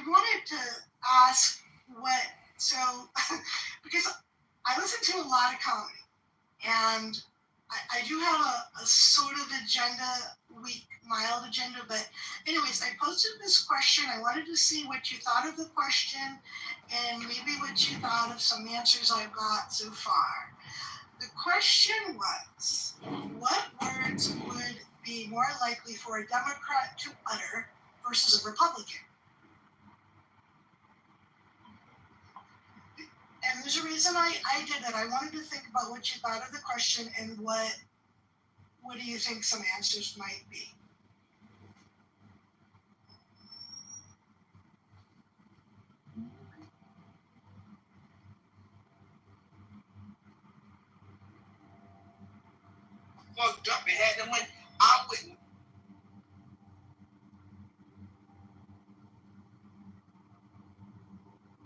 wanted to ask because I listen to a lot of comedy, and I do have a sort of mild agenda, but anyways, I posted this question. I wanted to see what you thought of the question and maybe what you thought of some answers I've got so far. The question was, what words would be more likely for a Democrat to utter versus a Republican? And there's a reason I did that. I wanted to think about what you thought of the question and what do you think some answers might be. Fucked up and had them when I wouldn't.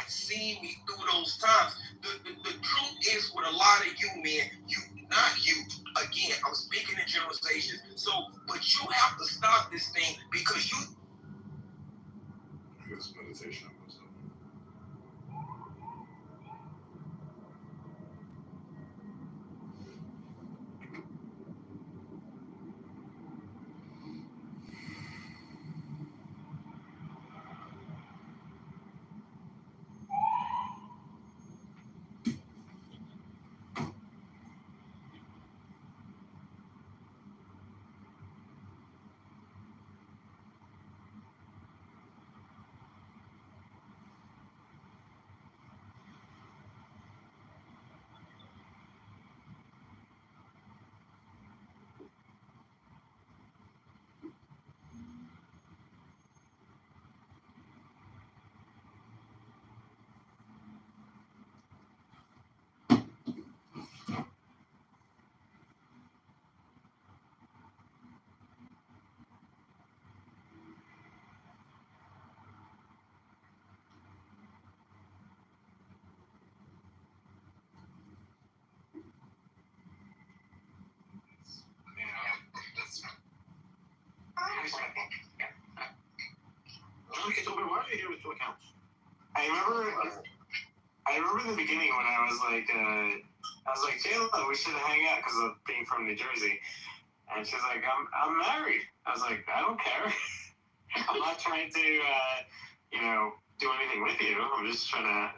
See me through those times. The truth is with a lot of you, man, not you. Again, I'm speaking in generalizations. So, but you have to stop this thing because you. This meditation was Kitover, why are you here with two accounts? I remember in the beginning when I was like, Taylor, we should hang out because of being from New Jersey. And she's like, I'm married. I was like, I don't care. I'm not trying to, do anything with you. I'm just trying to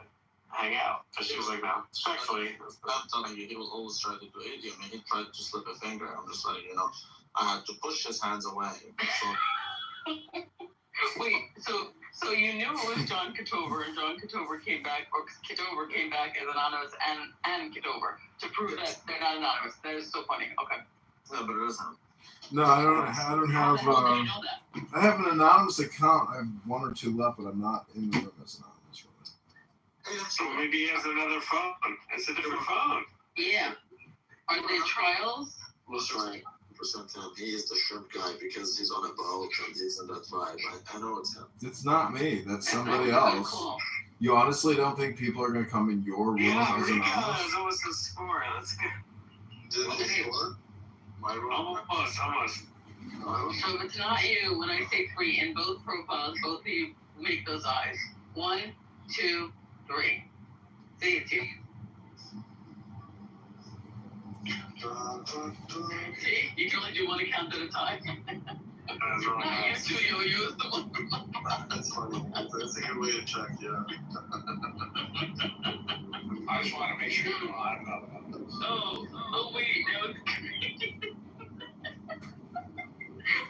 hang out. So she was like, no, respectfully. I'm telling you, he was always trying to do it. I mean, he tried to slip a finger. I'm just like, I had to push his hands away. So. Wait, so you knew it was John Kitover, and John Kitover came back, or Kitover came back as anonymous and Kitover to prove that they're not anonymous. That is so funny. Okay. No, but it isn't. No, I don't have. I have an anonymous account. I have one or two left, but I'm not in the room as anonymous. Really. So maybe he has another phone. It's a different phone. Yeah. Are there trials? Listen, percent him. He is the shrimp guy because he's on a boat and he's in that vibe. I know it's him. It's not me. That's somebody else. Cool. You honestly don't think people are going to come in your room as anonymous? It's almost a score. Let's go. Did he score? My room? Almost. So if it's not you, when I say 3 in both profiles, both of you make those eyes. 1, 2, 3. See, it's you. See, you can only do one account at a time. That's right. Not your studio, you was the one. That's funny. That's a good way to check, yeah. I just want to make sure you know I'm not about this. Oh, wait, that was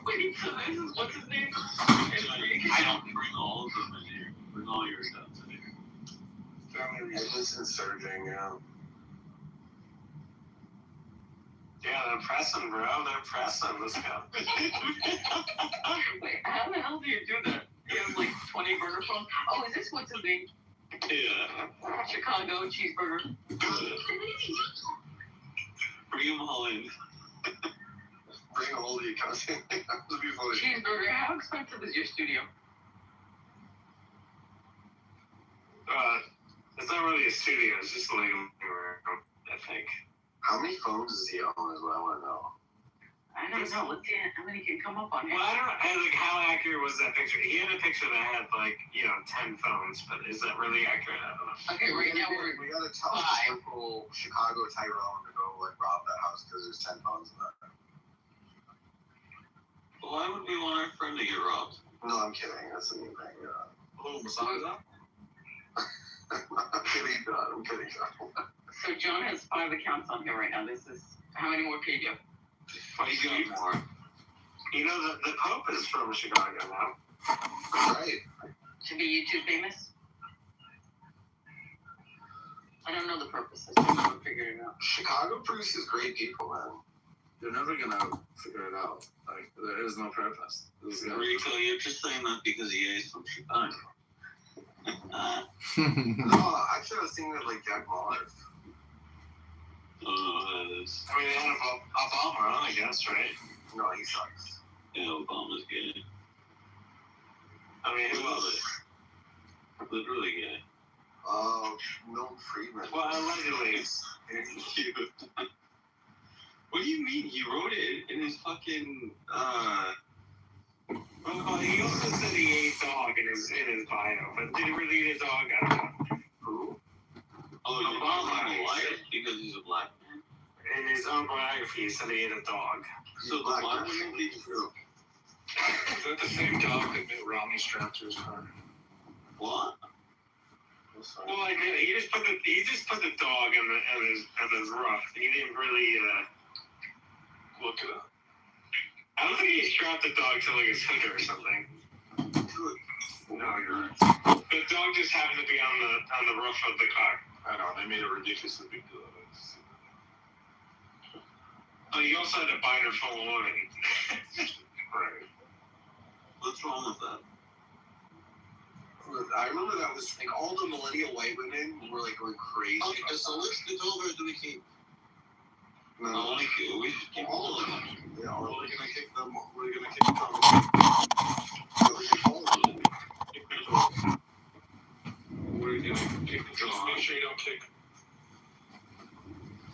wait, so this is, what's his name? I don't bring all of them in here. Bring all your stuff in here. Family reasons surging, yeah. Yeah, they're pressing, bro. They're pressing. Let's go. Wait, how the hell do you do that? You have like 20 burger phones? Oh, is this what's his name? Yeah. Chicago cheeseburger. Bring them all in. Bring all the accounts in. Cheeseburger, how expensive is your studio? It's not really a studio. It's just a living room, I think. How many phones does he own is what I want to know. I don't know. Let's see how many can come up on here. Well, I don't know. Like, how accurate was that picture? He had a picture that had, like, 10 phones, but is that really accurate? I don't know. Okay, right now we gotta tell the local Chicago Tyrone to go like rob that house because there's 10 phones in there. Why would we want our friend to get robbed? No, I'm kidding. That's a new thing. Oh, Massaga? I'm kidding, John. I'm kidding, John. So John has 5 accounts on here right now. This is how many more can you do? 22 more. The Pope is from Chicago now. Right. To be YouTube famous? I don't know the purposes. I never figured it out. Chicago produces great people, man. They're never gonna figure it out. Like, there is no purpose. Rico, you're just saying that because he is from Chicago. No, actually, I was thinking of like Jack Wallace. Oh, that is. I mean, they had Obama on, I guess, right? No, he sucks. Yeah, Obama's gay. I mean, who else? Literally gay. Milton Friedman. Well, allegedly. Cute. What do you mean? He wrote it in his fucking, Well, he also said he ate dog in his bio, but did he really eat a dog? I don't know. Who? oh, you Obama Obama is- lied because he's a black man? In his autobiography, he said he ate a dog. So the Black why man. wouldn't it be true? Is that the same dog that Mitt Romney strapped to his car? What? Well, like, he just put the dog in his roof. He didn't really look it up. I don't think he strapped the dog to like his hood or something. No, you're right. The dog just happened to be on the roof of the car. I know, they made a ridiculously big deal of it. Oh, you also had a binder full of women. Right. What's wrong with that? I remember that was like all the millennial white women were like going crazy. Okay, so which Kitover do we keep? No, We should keep all of them. yeah, We're all gonna kick them. We're gonna kick them. We're gonna kick John. Make sure you don't kick.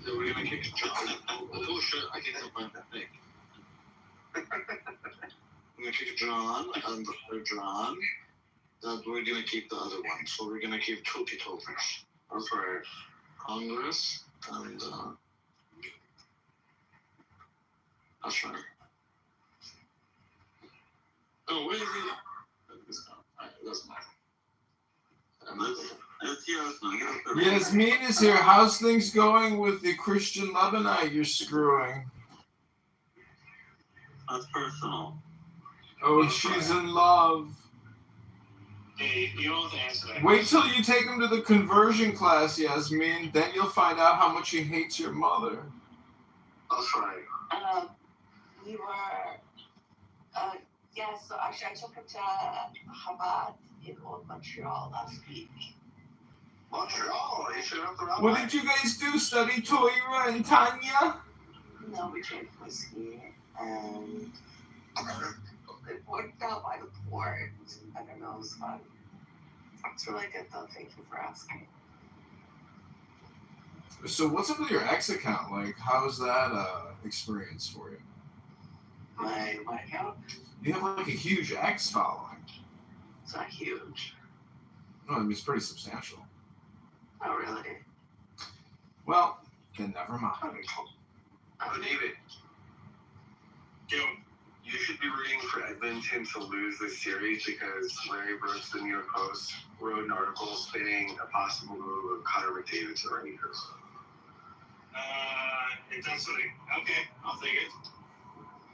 So we're gonna kick John. Oh shit! I kicked up my neck. We're gonna kick John and John. We're gonna keep the other one. So we're gonna keep 2 Kitovers. That's right. Congress and that's right. Oh, where is he? That's mine. Yasmin is here. How's things going with the Christian Lebanite you're screwing? That's personal. Oh, she's in love. Hey, you don't have to answer that. Wait till you take him to the conversion class, Yasmin. Then you'll find out how much he hates your mother. That's right. We were, so actually I took him to Chabad in Old Montreal last week. Montreal, you should have the rabbi. What did you guys do? Study Torah and Tanya? No, we drank whiskey and it worked out by the port. I don't know, it was fun. It's really good though, thank you for asking. So what's up with your ex account? Like, how's that experience for you? My account, You have like a huge ex following. it's not huge. No, I mean it's pretty substantial. Not really. Well, then never mind. David, Yo, you should be rooting for Edmonton to lose this series because Larry Brooks, the New York Post, wrote an article spinning a possible move of Connor McDavid to the Rangers. it does something. Okay, I'll take it.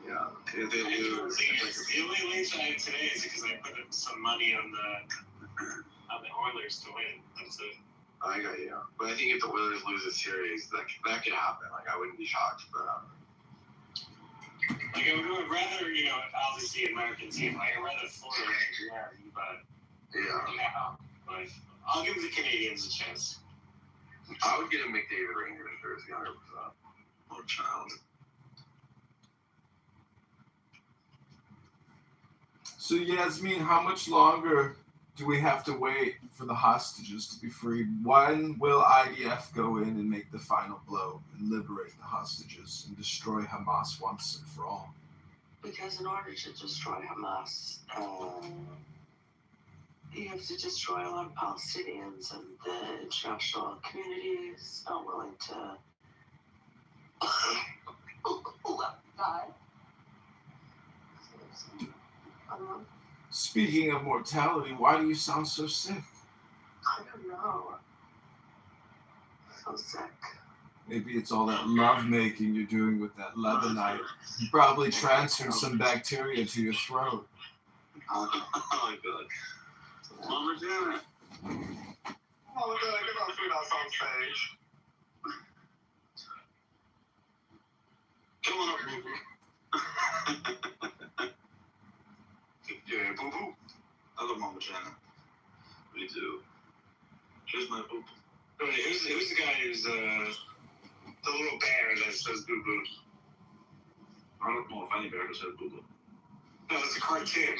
Yeah, if they lose, The only links I had today is because I put some money on the Oilers to win. That's it. I got you. But I think if the Oilers lose a series, that could happen. Like I wouldn't be shocked, but Like I would rather, obviously American team. Like I'd rather Florida than Jerry, but yeah, but I'll give the Canadians a chance. I would get a McDavid Rangers jersey 100%. Oh, child. So Yasmin, how much longer do we have to wait for the hostages to be freed? When will IDF go in and make the final blow and liberate the hostages and destroy Hamas once and for all? Because in order to destroy Hamas, you have to destroy a lot of Palestinians, and the international community is not willing to let them die. I don't know. Speaking of mortality, why do you sound so sick? I don't know. I'm so sick. Maybe it's all that love making you're doing with that Lebanite. You probably transferred some bacteria to your throat. Oh my god. Mama Janet. Oh, good. Get our food outs on stage. Come on up, boo-boo. Yeah, boo boo. I love Mama Janet. Me too. Here's my boo-boo. Wait, who's the guy who's the little bear that says boo boo? I don't know if any bear said boo-boo. No, it's a cartoon.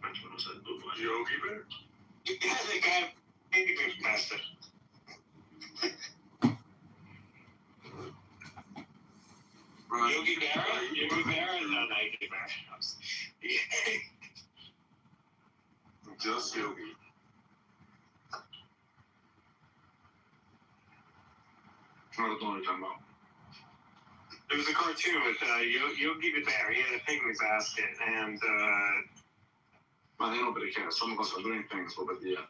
Which one said boo-boo? Yogi Bear? Yeah, the guy baby master. Right. Yogi Bear? Yogi Bear? No, Yogi Bear. Just Yogi. I don't know what you're talking about. It was a cartoon with Yogi the Bear. He had a penguin's basket, and Man, ain't nobody cares. Some of us are doing things, but yeah.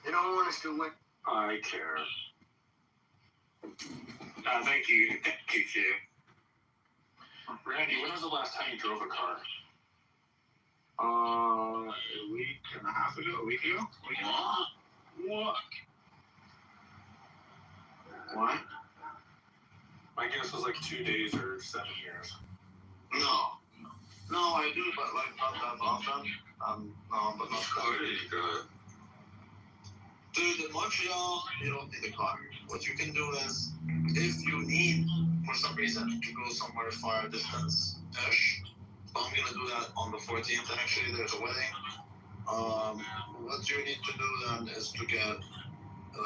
they don't want us to win. I care. Thank you, Q. Randy, when was the last time you drove a car? A week and a half ago? A week ago? What? Why? My guess was like 2 days or 7 years. No, I do, but like not that often. No, but not very good. Dude, in Montreal, you don't need a car. What you can do is, if you need, for some reason, to go somewhere far distance-ish, I'm gonna do that on the 14th, and actually there's a wedding. What you need to do then is to get,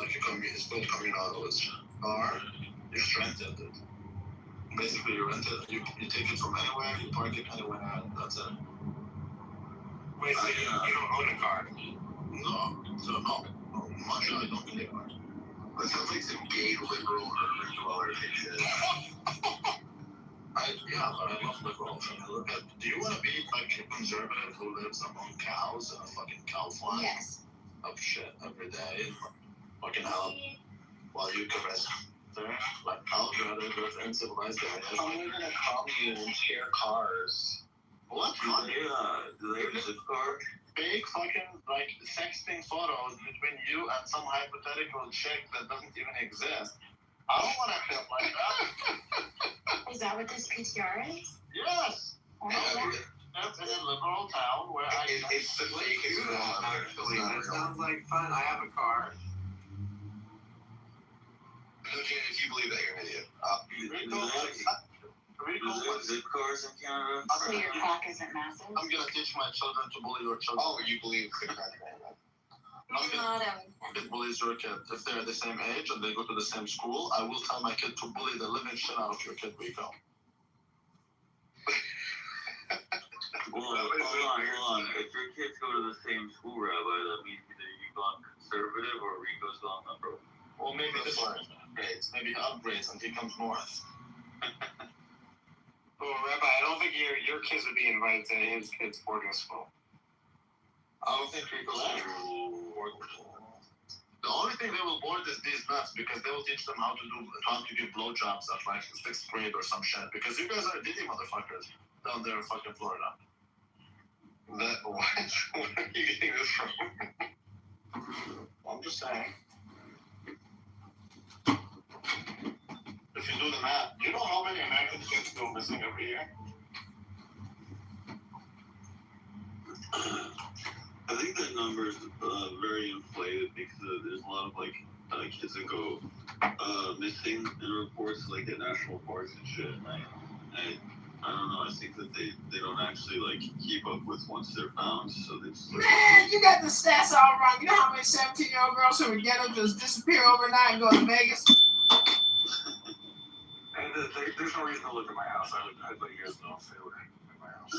it's called communal, it's a car, you just rent it. Basically, you rent it, you take it from anywhere, you park it anywhere, and that's it. Wait, so you don't own a car? No, so no. Much I don't need a car. That sounds like some gay liberal dweller shit. Yeah, but I love liberals. I look at, do you want to be like a conservative who lives among cows in a fucking cow farm? Yes. Of shit every day? Fucking hell. While you caress there? Like, I'll rather live in civilized areas. I'm living in a commune and share cars. What? Do they use a car? Big fucking, like, sexting photos between you and some hypothetical chick that doesn't even exist. I don't want to feel like that. Is that what this PTR is? Yes! Oh, Yeah, That's in a liberal town where it's the fakest one. Actually, that sounds like fun. I have a car. Okay, if you believe that, you're an idiot. Is it cars in Canada? So your cock isn't massive? I'm gonna teach my children to bully your children. Oh, you believe the crack? Kid bullies your kid. If they're the same age and they go to the same school, I will tell my kid to bully the living shit out of your kid, Rico. Hold on. If your kids go to the same school, Rabbi, that means either you've gone conservative or Rico's gone liberal. Well, maybe this one upgrades. Maybe he upgrades and he comes north. Well, Rabbi, I don't think your kids would be invited to his kids' boarding school. I don't think Rico's the only thing they will board is these nuts because they will teach them how to give blowjobs at like 6th grade or some shit. Because you guys are ditty motherfuckers down there in fucking Florida. Where are you getting this from? I'm just saying. If you do the math, You know how many American kids go missing every year? I think that number is very inflated because there's a lot of like kids that go missing in reports like the national parks and shit. And I don't know. I think that they don't actually like keep up with once they're found, so they just. Man, you got the stats all wrong. You know how many 17-year-old girls from the ghetto just disappear overnight and go to Vegas? And there's no reason to look at my house. I'd let you guys know if they were in my house.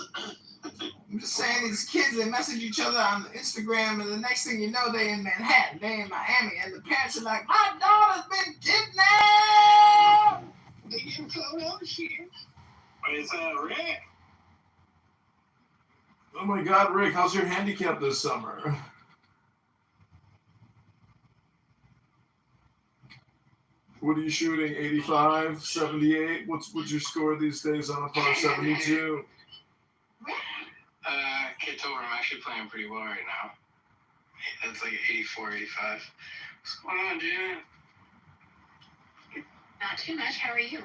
I'm just saying, these kids, they message each other on Instagram, and the next thing you know, they in Manhattan, they in Miami, and the parents are like, my daughter's been kidnapped! They getting cloned out of shit. It's Rick. Oh my God, Rick, how's your handicap this summer? What are you shooting, 85, 78? What's your score these days on a par 72? Kitover, I'm actually playing pretty well right now. It's like 84, 85. What's going on, Jan? Not too much. How are you?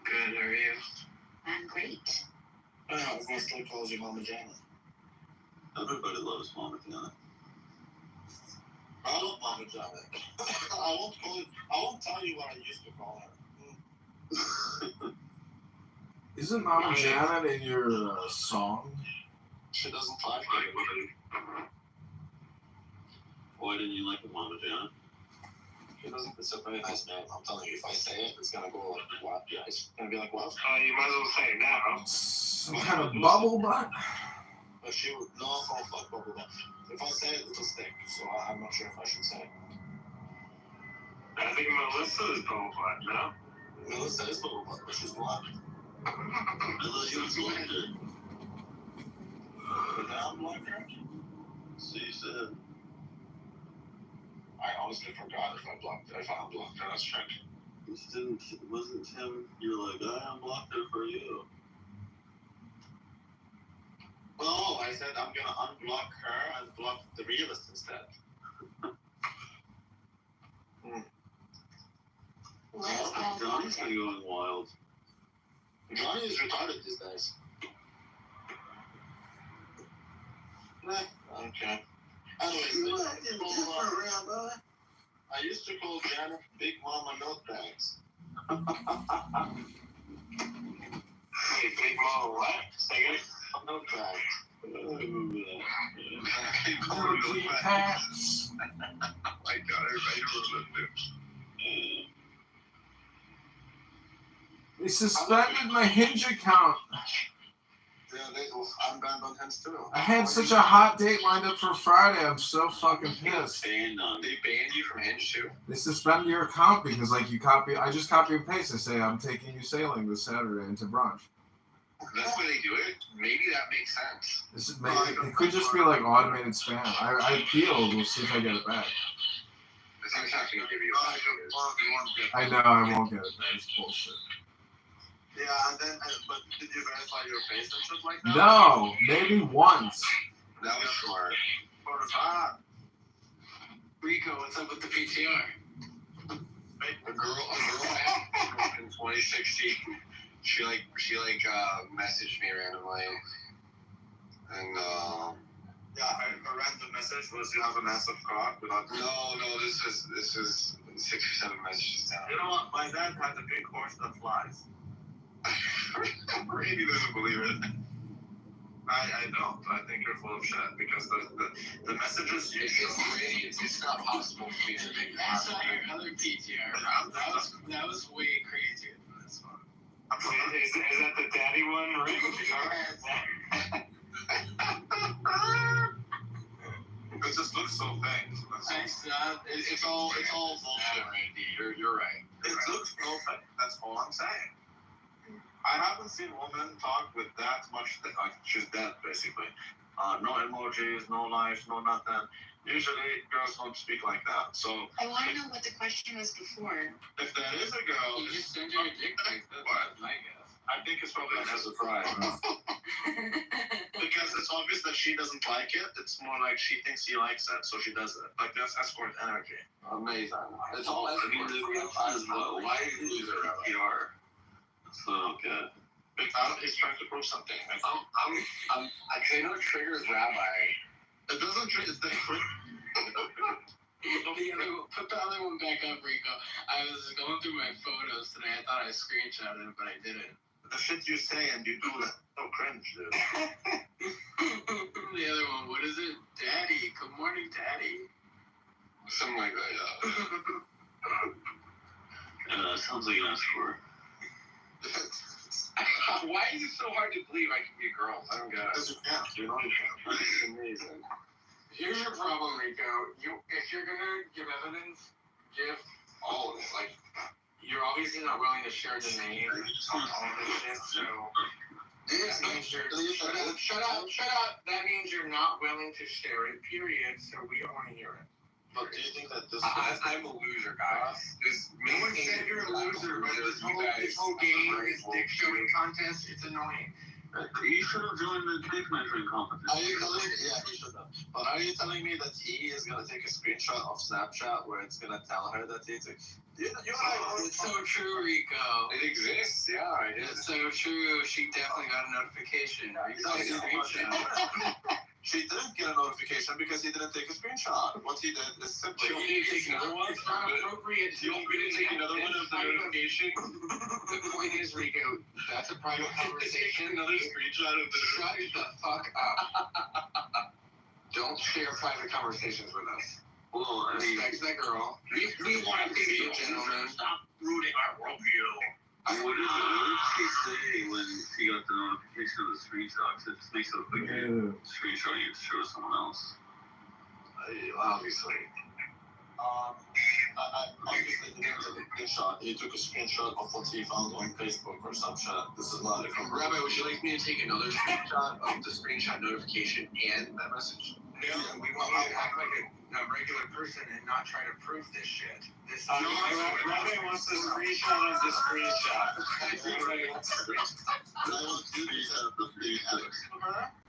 Good, how are you? I'm great. Everyone still calls you Mama Janet. Everybody loves Mama Janet. I love Mama Janet. I won't tell you what I used to call her. Isn't Mama Janet in your song? She doesn't talk like me. Why didn't you like it, Mama Janet? She doesn't. It's a very nice name. I'm telling you, if I say it, it's gonna go like what? Yeah, it's gonna be like what? You might as well say it now. Some kind of bubble butt? But she would no fuck bubble butt. If I say it, it'll stick. So I'm not sure if I should say it. I think Melissa is bubble butt, no? Melissa is bubble butt, but she's blonde. I thought you was like her. But now I'm like her. So you said. I honestly forgot if I unblocked her. Let's check. It wasn't him. You're like, I unblocked her for you. Oh, I said I'm gonna unblock her and block the realist instead. Let's go. Johnny's been going wild. Johnny is retarded these days. Okay. Anyways, I used to call Janet Big Mama Notebacks. Hey, Big Mama what? Say it. Notebacks. Little cats. My God, everybody remember. They suspended my Hinge account. Yeah, I'm banned on Hinge too. I had such a hot date lined up for Friday. I'm so fucking pissed. They banned you from Hinge too? They suspend your account because, like, I just copy and paste. I say, I'm taking you sailing this Saturday into brunch. That's why they do it? Maybe that makes sense. It could just be, like, automated spam. I appealed. We'll see if I get it back. It's not going to give you I know I won't get it back. It's bullshit. Yeah, and then, but did you verify your face and shit like that? No, maybe once. That was smart. Rico, what's up with the PTR? A girl I had in 2016. She messaged me randomly, and yeah, a random message was you have a massive cock without. No, this is 6 or 7 messages down. You know what? My dad has a big horse that flies. Randy doesn't believe it. I don't. I think you're full of shit because the messages you show. It's not possible for me to make that. I saw your other PTR. That was way crazier than this one. Is that the daddy one, right? It just looks so fake. It's all bullshit, Randy. You're right. It looks so fake. That's all I'm saying. I haven't seen women talk with that much. She's dead, basically. No emojis, no life, no nothing. Usually, girls don't speak like that. So I want to know what the question was before. if that is a girl, You just send her a dick pic. That's my guess. I think it's probably a surprise. Because it's obvious that she doesn't like it. It's more like she thinks he likes it, so she does it. Like that's escort energy. Amazing. It's all escort. Why is there a PR? So good. He's trying to prove something. I know it triggers Rabbi. It doesn't trigger. It's different. Put the other one back up, Rico. I was going through my photos today. I thought I screenshotted it, but I didn't. the shit you say and you do that. So cringe, dude. The other one, what is it? Daddy. Good morning, Daddy. Something like that, yeah. Sounds like an escort. Why is it so hard to believe I can get girls? I don't get it. Because you can't. You know you can't. It's amazing. Here's your problem, Rico. If you're gonna give evidence, give all of it. Like, you're obviously not willing to share the name on all of this shit, so that means you're shut up. That means you're not willing to share it, period. So we don't want to hear it. But do you think that this I'm a loser, guys. No one said you're a loser, but this whole game, this dick showing contest, it's annoying. You should have joined the dick measuring competition. Are you telling me? Yeah, he should have. But are you telling me that he is gonna take a screenshot of Snapchat where it's gonna tell her that he's like, It's so true, Rico. it exists? Yeah, it It's so true. She definitely got a notification. She didn't get a notification because he didn't take a screenshot. What he did is simply. You want me to take another one? It's not appropriate. You want me to take another one of the notification? The point is, Rico, that's a private conversation. Another screenshot of the. Shut the fuck up. Don't share private conversations with us. Well, I mean, Respect that girl. We want to be a gentleman. Stop ruining our worldview. what did she say when she got the notification of the screenshots? It just makes it look like you're screenshotting it to show someone else. Obviously. Obviously he didn't take a screenshot. He took a screenshot of what he found on Facebook or some shit. This is not a Rabbi, would you like me to take another screenshot of the screenshot notification and that message? No, we want you to act like a regular person and not try to prove this shit. Rabbi wants the screenshot of the screenshot.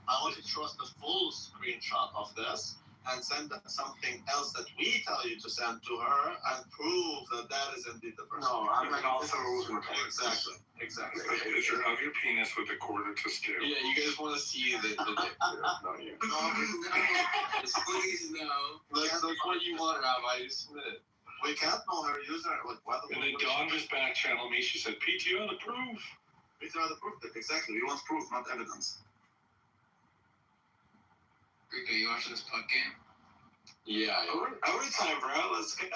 I want to trust the full screenshot of this and send something else that we tell you to send to her and prove that that is indeed the person. No, I'm like also Exactly. A picture of your penis with a quarter to stew. Yeah, you guys want to see the dick, not you. Please no. That's what you want, Rabbi. Just submit it. We can't know her user. Like, what? And then Dawn just back channeled me. She said, PTO the proof. We try to prove that. Exactly. We want proof, not evidence. Rico, you watching this puck game? Yeah. Overtime, bro. Let's go.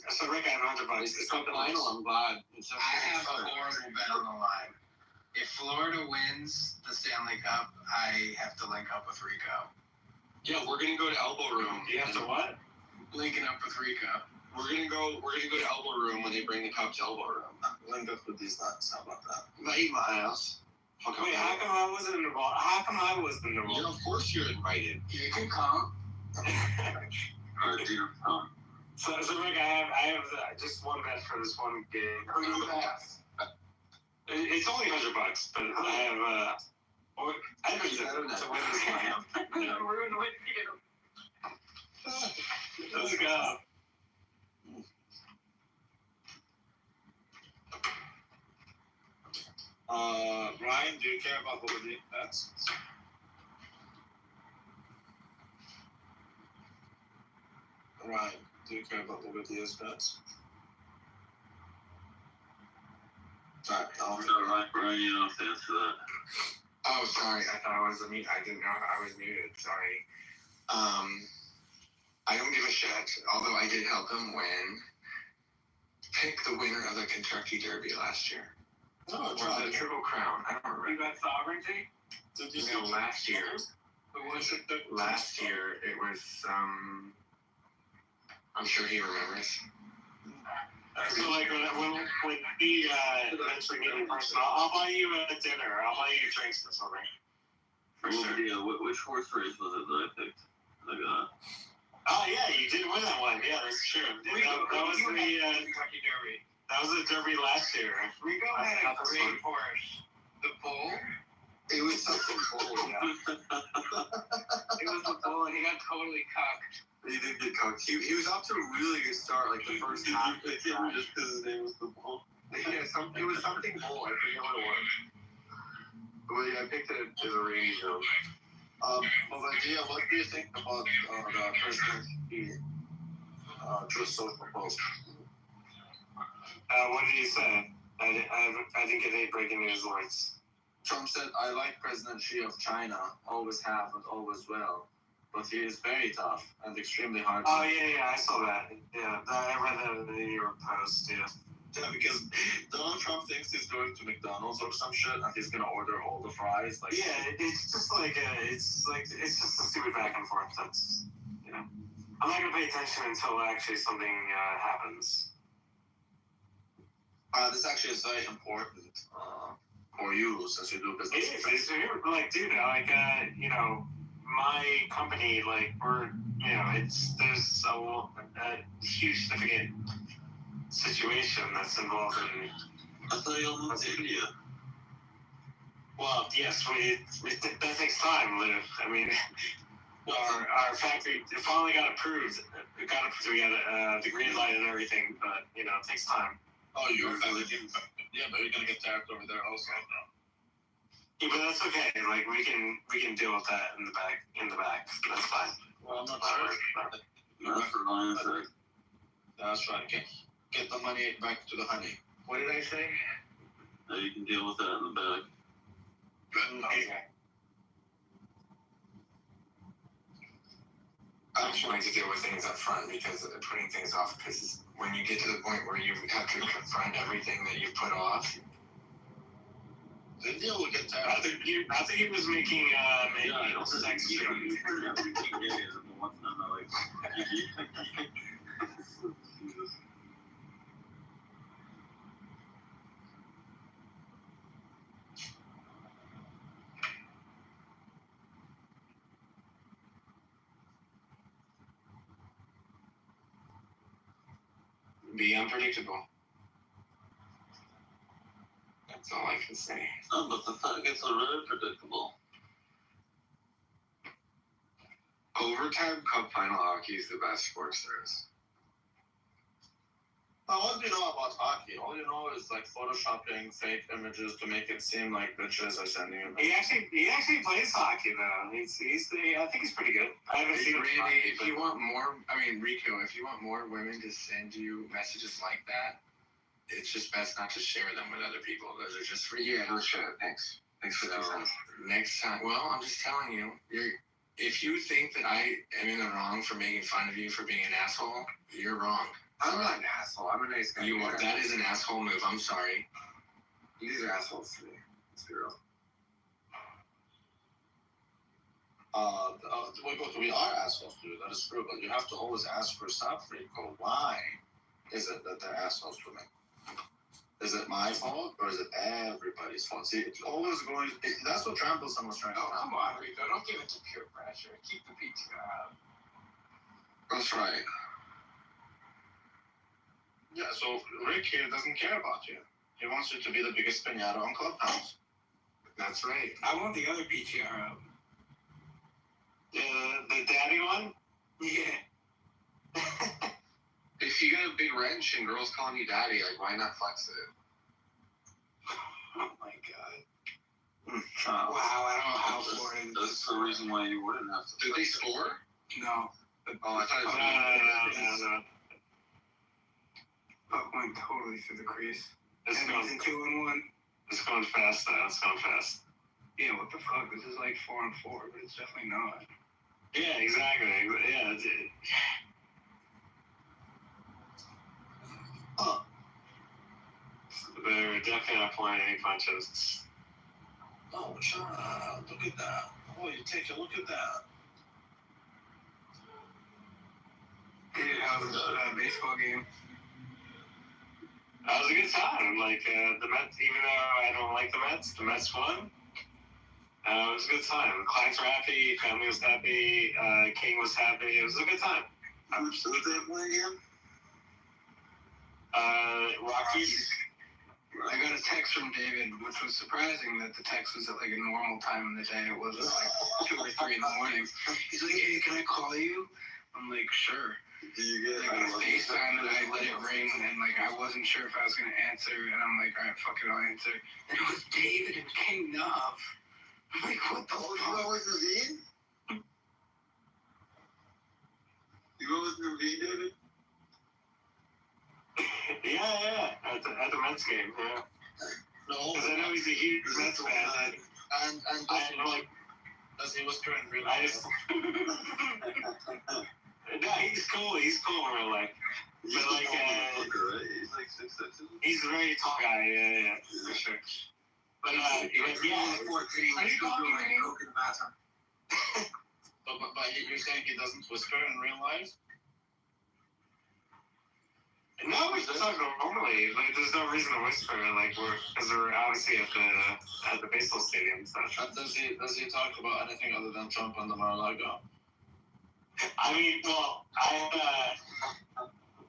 So Rick, I have $100. It's not the final. I'm glad. I have a horrible bet on the line. If Florida wins the Stanley Cup, I have to link up with Rico. Yeah, we're gonna go to Elbow Room. You have to what? Linking up with Rico. We're gonna go to Elbow Room when they bring the cup to Elbow Room. Link up with these nuts. How about that? Not eat my ass. Wait, how come I wasn't involved? How come I wasn't involved? Of course you're invited. You can come. Or do you come? So Rick, I have just one bet for this one gig. It's only $100, but I have I have to win this one. Let's go. Ryan, do you care about what we did? That's Ryan, do you care about Liberty's bets? Alright, Ryan, you don't have to answer that. Oh, sorry. I thought I was I didn't know I was muted. Sorry. I don't give a shit. Although I did help him win. Pick the winner of the Kentucky Derby last year. No, Or the Triple Crown. I don't remember. You got sovereignty? Did you No, last year. Last year it was I'm sure he remembers. So like when we eventually meet in person, I'll buy you a dinner. I'll buy you drinks or something. For Well, sure. yeah, which horse race was it that I picked? Like, Oh yeah, you did win that one. Yeah, that's true. That was the Kentucky Derby. that was the Derby last year. Rico had a great horse. The bull. It was something bull, yeah. It was the bull, and he got totally cocked. He did get cooked. He was off to a really good start, like the first half. just because his name was the bull. Yeah, it was something bull. I forget what it was. But yeah, I picked it as a rainy joke. Idea, what do you think about the President Truth Social post? What did you say? I didn't get any breaking news alerts. Trump said, I like President Xi of China, always have and always will. But he is very tough and extremely hard. Oh, yeah, I saw that. Yeah, I read that in the New York Post, yeah. Yeah, because Donald Trump thinks he's going to McDonald's or some shit and he's gonna order all the fries. Like, yeah, it's just like it's just a stupid back and forth. That's, you know, I'm not gonna pay attention until actually something happens. This actually is very important for you since you do business. It is. Like, dude, like, you know, my company, like, we're, you know, there's a huge significant situation that's involved in. I thought you all moved to India. Well, yes, that takes time, Liv. I mean, our factory finally got approved. It got approved. We got the green light and everything, but you know, it takes time. Oh, your family? Yeah, but you're gonna get tapped over there also. Yeah, but that's okay. Like we can deal with that in the back. That's fine. Well, I'm not sure. That's for lines. That's right. Get the money back to the honey. What did I say? You can deal with that in the back. Okay. I'm trying to deal with things up front because putting things off, because when you get to the point where you have to confront everything that you put off. The deal will get I think he was making sex jokes. Every 2 days and once I'm like, Be unpredictable. That's all I can say. oh, but the fuck gets already predictable. Overtime Cup final hockey is the best sports there is. Now, what do you know about hockey? All you know is like photoshopping fake images to make it seem like bitches are sending him. He actually plays hockey though. I think he's pretty good. I haven't seen him Randy, hockey, if you want more, Rico, if you want more women to send you messages like that, it's just best not to share them with other people. Those are just for you. Yeah, no shit. Thanks for that. Next time, well, I'm just telling you, if you think that I am in the wrong for making fun of you for being an asshole, you're wrong. I'm not an asshole. I'm a nice guy. That is an asshole move. I'm sorry. These are assholes to me. Let's be real. We are assholes to you. That is true. But you have to always ask yourself, Rico, why is it that they're assholes to me? Is it my fault or is it everybody's fault? See, it's always going. That's what Trampleson was trying to do. Come on, Rico. Don't give it to peer pressure. Keep the PTR out. That's right. Yeah, so Rick here doesn't care about you. He wants you to be the biggest pinata on Clubhouse. That's right. I want the other PTR out. the daddy one. Yeah. If you get a big wrench and girls calling you daddy, like, why not flex it? Oh my god. Wow, I don't know how Florida. That's the reason why you wouldn't have to. Did they score? No. Oh, I thought it was. No. Puck went totally through the crease. It's And going, it's 2-1. it's going fast though. It's going fast. Yeah, what the fuck? This is like 4-4, but it's definitely not. Yeah, exactly. Yeah. They're definitely not pulling any punches. Oh, child, look at that. Oh, you take a look at that. Hey, how was the baseball game? That was a good time. Like the Mets, even though I don't like the Mets won. It was a good time. Clients were happy, family was happy, King was happy. It was a good time. How much did they play again? Rockies. I got a text from David, which was surprising that the text was at like a normal time in the day. It wasn't like 2 or 3 in the morning. He's like, hey, can I call you? I'm like, sure. Do you get I got a FaceTime and I let it ring, and like I wasn't sure if I was gonna answer, and I'm like, all right, fuck it, I'll answer. And it was David and King Nov. I'm like, what the fuck? You go with Naveen? You go with Naveen, David? Yeah. At the Mets game. Yeah. No. Because I know he's a huge Mets fan. And I like. does he whisper in real I life? just. No, he's cool. He's cool in real life. He's But like, he's like 6'6". he's a very tall guy. Yeah, for sure. But yeah. Are you talking but you're saying he doesn't whisper in real life? No, we just talk normally. Like, there's no reason to whisper. Like, because we're obviously at the baseball stadium and stuff. And does he talk about anything other than Trump and the Mar-a-Lago? I mean, well,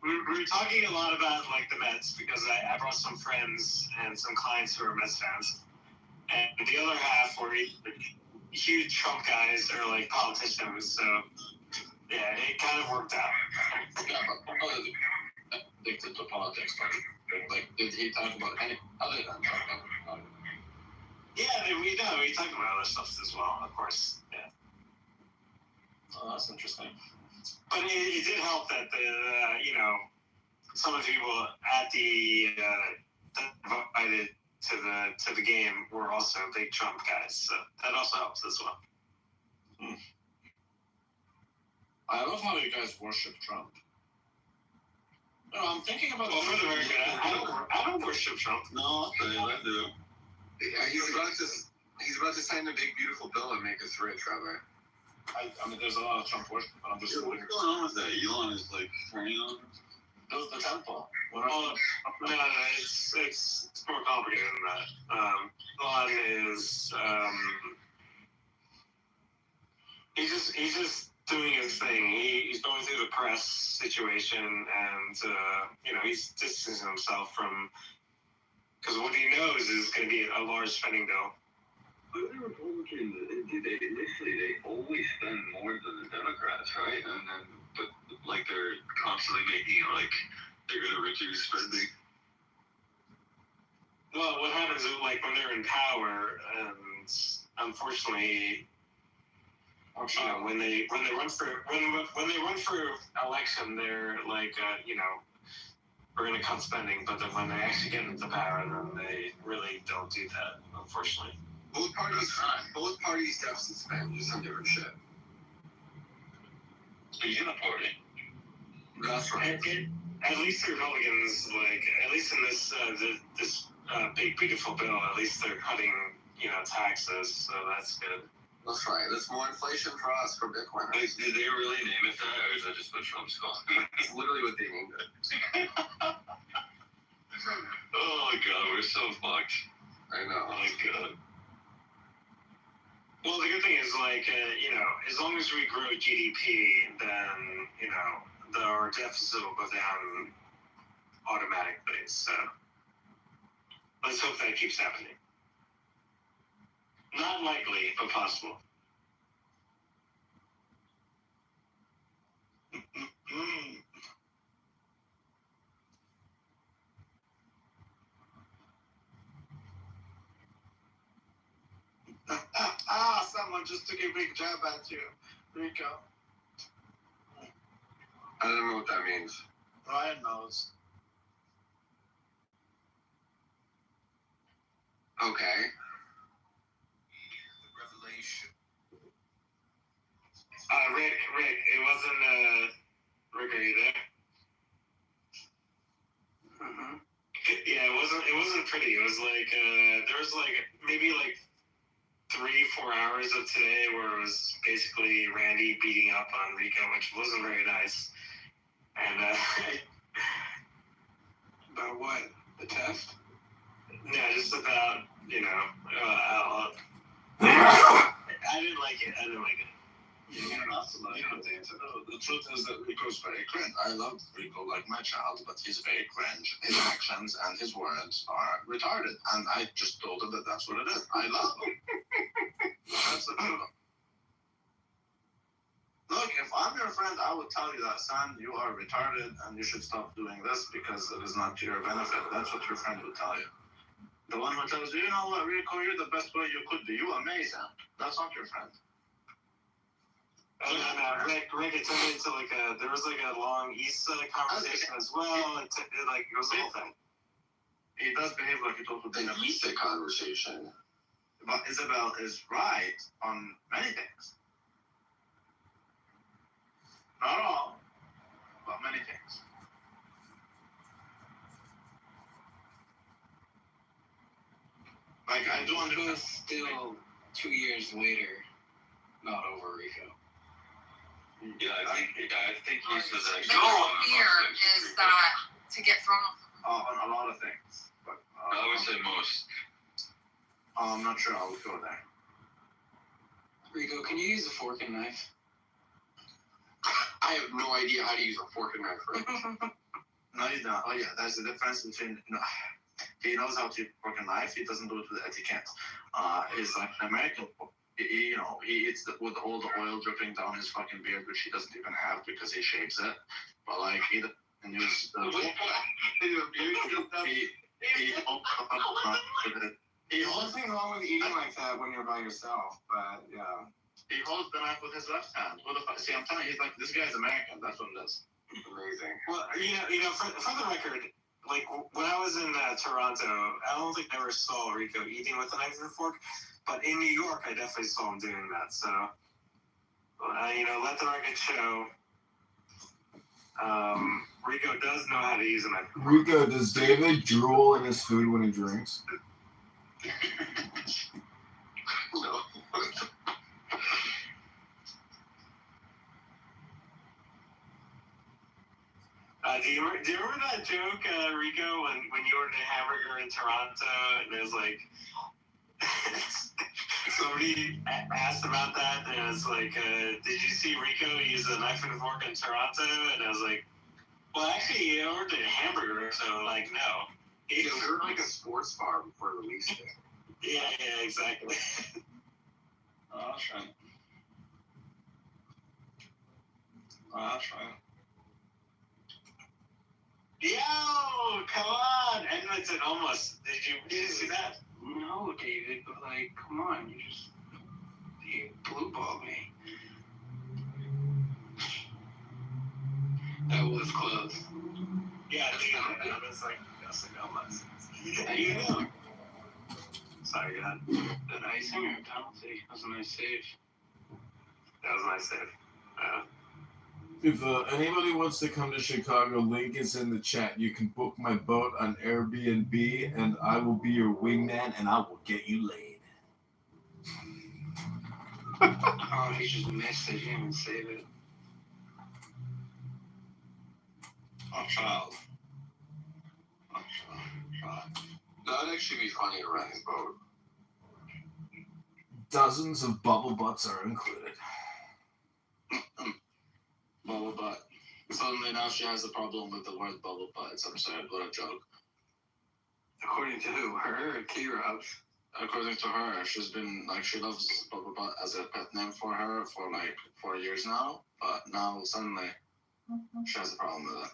we were talking a lot about like the Mets because I brought some friends and some clients who are Mets fans, and the other half were huge Trump guys or like politicians. So yeah, it kind of worked out. Yeah, but addicted to politics, but like, did he talk about any other than Trump? Yeah, we talked about other stuff as well, of course. Yeah. Oh, that's interesting. But it did help that some of the people at the that invited to the game were also big Trump guys, so that also helps as well. I love how you guys worship Trump. No, I'm thinking about. Well, for the record, I don't worship Trump. No, I do. Yeah, he's about to sign a big beautiful bill and make us rich, Robert. I mean, there's a lot of Trump worship, but I'm just. Yeah, what's going on with that? Elon is like turning on. The temple. No, it's more complicated than that. Elon is he's just doing his thing. He's going through the press situation, and he's distancing himself from, because what he knows is going to be a large spending bill. But the Republicans, they always spend more than the Democrats, right? And then, but like they're constantly making it like they're going to reduce spending. Well, what happens is like when they're in power, and unfortunately, when they run for election, they're like we're going to cut spending, but then when they actually get into power, then they really don't do that, unfortunately. Both parties deficit spend, just on different shit. Speaking of party. That's right. At least the Republicans, at least in this big beautiful bill, at least they're cutting taxes, so that's good. That's right. That's more inflation for us, for Bitcoin. Did they really name it that, or is that just what Trump's calling it? It's literally what they named it. Oh my god, we're so fucked. I know. Oh my god. Well, the good thing is, as long as we grow GDP, then, our deficit will go down automatically. So let's hope that keeps happening. Not likely, but possible. Someone just took a big jab at you, Rico. I don't know what that means. Ryan knows. Okay. Revelation. Rick, it wasn't, Rick, are you there? Mm-hmm. Yeah, it wasn't pretty. It was there was maybe 3-4 hours of today where it was basically Randy beating up on Rico, which wasn't very nice. And About what? The test? yeah, just about I didn't like it. You don't have to answer. The truth is that Rico's very cringe. I love Rico like my child, but he's very cringe. His actions and his words are retarded. And I just told him that that's what it is. I love him. That's the truth. Look, if I'm your friend, I would tell you that, son, you are retarded and you should stop doing this because it is not to your benefit. That's what your friend would tell you. The one who tells you, you know what, Rico, you're the best way you could be. You amazing. That's not your friend. And then Rick, it turned into there was a long East conversation as well. It was the whole thing. he does behave like a total Then he's the conversation. But Isabel is right on many things. Not all, but many things. Like, I do understand. Still 2 years later, not over Rico. Yeah, I think he's the next. The whole fear is that to get thrown off. On a lot of things. But, I would say most. I'm not sure I would go there. Rico, can you use a fork and knife? I have no idea how to use a fork and knife. Right? No, you don't. Oh, yeah, there's a difference between. No, he knows how to fork a knife. He doesn't do it with etiquette. He's like an American. He eats with all the oil dripping down his fucking beard, which he doesn't even have because he shaves it. But like he doesn't use the There's nothing wrong with eating like that when you're by yourself, but yeah. He holds the knife with his left hand. What the fuck? See, I'm telling you, he's like, this guy's American. That's what it is. Amazing. Well, for the record, like when I was in Toronto, I don't think I ever saw Rico eating with a knife and a fork, but in New York, I definitely saw him doing that. So, let the record show. Rico does know how to use a knife. Rico, does David drool in his food when he drinks? No. Do you remember that joke, Rico, when you ordered a hamburger in Toronto, and it was like, somebody asked about that, and it was like, did you see Rico use a knife and fork in Toronto? And I was like, well, actually, he ordered a hamburger, so, like, no. We were like a sports bar before the release day. Yeah, exactly. I'll try. I'll try. Yo, come on! Edmonton almost. Did you see that? No, David, but like, come on, you blue balled me. That was close. Yeah, dude, I was like, almost. How you know? Sorry, go ahead. An icing or a penalty? That was a nice save. That was a nice save. If anybody wants to come to Chicago, link is in the chat. You can book my boat on Airbnb, and I will be your wingman, and I will get you laid. Oh, he just missed it. He didn't even save it. Oh, child. Oh, child. That'd actually be funny to rent his boat. Dozens of bubble butts are included. Bubble butt. Suddenly now she has a problem with the word bubble butt. It's absurd. What a joke. According to who? Her or Kira? According to her, she's been like, she loves bubble butt as a pet name for her for like 4 years now. But now suddenly she has a problem with it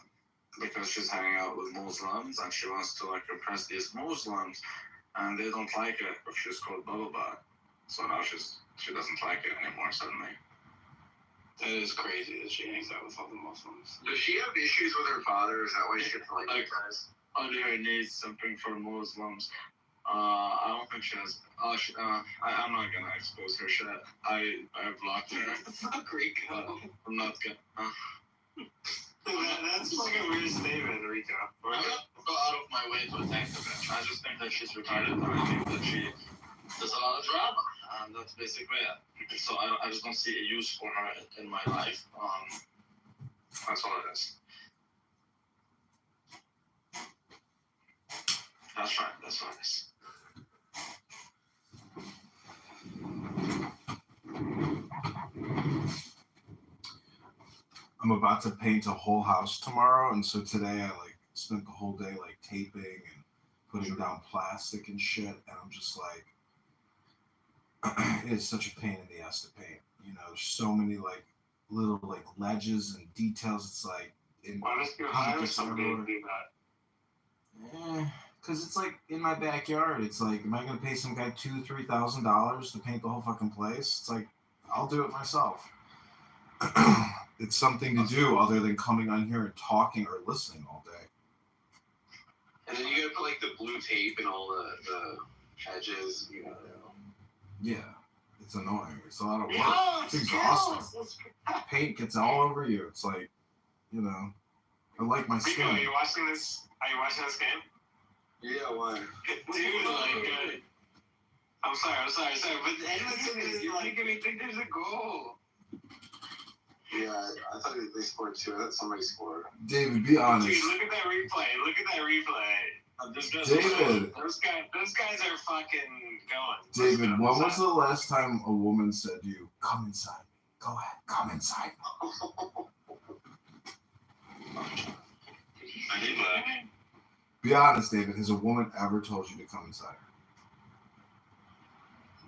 because she's hanging out with Muslims and she wants to like impress these Muslims, and they don't like it if she's called bubble butt. So now she doesn't like it anymore suddenly. That is crazy that she hangs out with all the Muslims. Does she have issues with her father? Is that why she gets like you guys? Under her knees, simping for Muslims. I don't think she has. I'm not gonna expose her shit. I blocked her. Fuck Rico. I'm not gonna. That's like a weird statement, Rico. I'm not gonna go out of my way to attack the bitch. I just think that she's retarded, and I think that she does a lot of drama, and that's basically it. So I just don't see a use for her in my life. That's all it is. That's right. That's what it is. I'm about to paint a whole house tomorrow, and so today I like spent the whole day like taping and putting down plastic and shit, and I'm just like, it is such a pain in the ass to paint. You know, there's so many like little like ledges and details. It's like, why does your hire somebody to do that? Because it's like in my backyard. It's like, am I gonna pay some guy $2,000-$3,000 to paint the whole fucking place? It's like, I'll do it myself. It's something to do other than coming on here and talking or listening all day. And then you gotta put like the blue tape and all the edges, you know. Yeah, it's annoying. It's a lot of work. Yeah, It's exhausting. it's Paint gets all over you. It's like, you know, I like my Rico, skin. are you watching this game? Yeah, why? Dude, like, I'm sorry, but Edmonton is You're like, making me think there's a goal. Yeah, I thought they scored too. I thought somebody scored. David, be honest. dude, look at that replay. David. Those guys are fucking going. David, when was the last time a woman said to you, "Come inside me. Go ahead, come inside me"? I need that. Be honest, David. Has a woman ever told you to come inside her?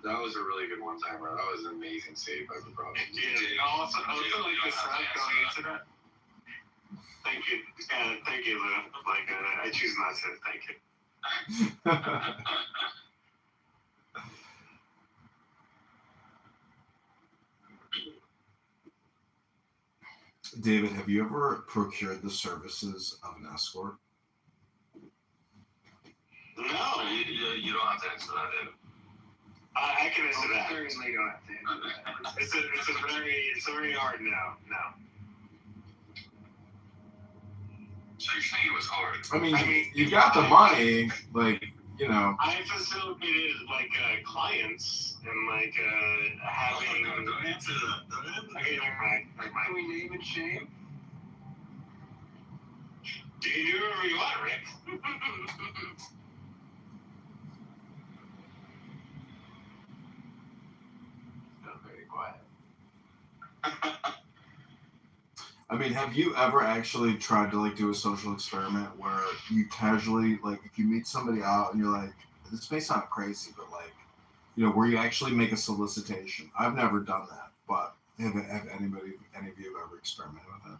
That was a really good one timer. That was an amazing save by the problem. Dude, also like the stuff going into that. Thank you, Lou. Like, I choose not to. Thank you. David, have you ever procured the services of an escort? No, You don't have to answer that, David. I can answer that. Certainly don't have to. It's a very hard no. So you're saying it was hard? I mean, you got the money, like, you know. I facilitated like clients and like having. No, don't answer that. Don't answer that. Okay, never mind. Can we name and shame? You can do whatever you want, Rick. Still very quiet. I mean, have you ever actually tried to like do a social experiment where you casually, like, if you meet somebody out and you're like, this may sound crazy, but like, you know, where you actually make a solicitation? I've never done that, but have any of you ever experimented with it?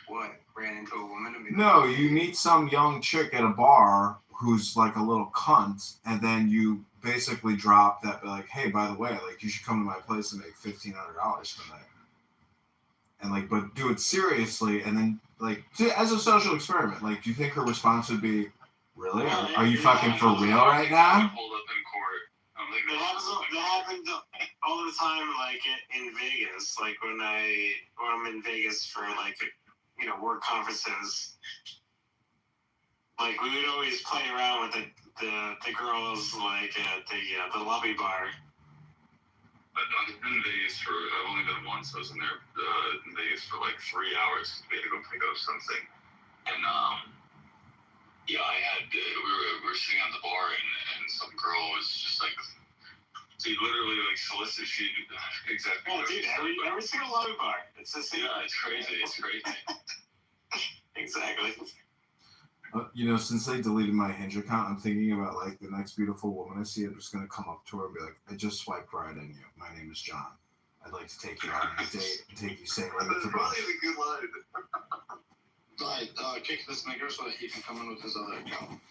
What? Ran into a woman? No, you meet some young chick at a bar who's like a little cunt, and then you basically drop that, like, hey, by the way, like, you should come to my place and make $1,500 tonight. And like, but do it seriously, and then like, as a social experiment. Like, do you think her response would be, "Really? Are you fucking for real right now?" Hold up in court. I'm like, That happens all the time, like in Vegas. Like when I'm in Vegas for like, you know, work conferences. Like we would always play around with the girls like at the lobby bar. I've been in Vegas I've only been once. I was in there in Vegas for like 3 hours. We had to go pick up something. And yeah, we were sitting at the bar and some girl was just like, dude, literally like solicited. She exactly. Oh, dude, every single lobby bar. It's the same. Yeah, it's crazy. It's crazy. Exactly. You know, since they deleted my Hinge account, I'm thinking about like the next beautiful woman I see. I'm just gonna come up to her and be like, "I just swiped right on you. My name is John. I'd like to take you out on a date and take you sailing with the That's probably a good line. Like, kick this nigger so that he can come in with his other account.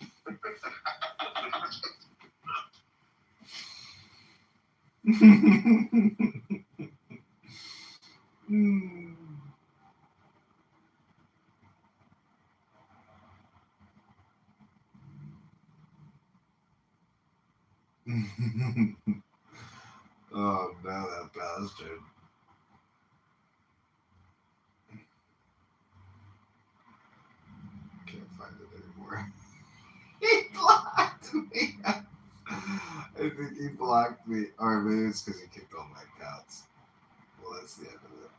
Oh no, that bastard. Can't find it anymore. He blocked me. I think he blocked me. Or maybe it's because he kicked all my accounts. Well, that's the end of it.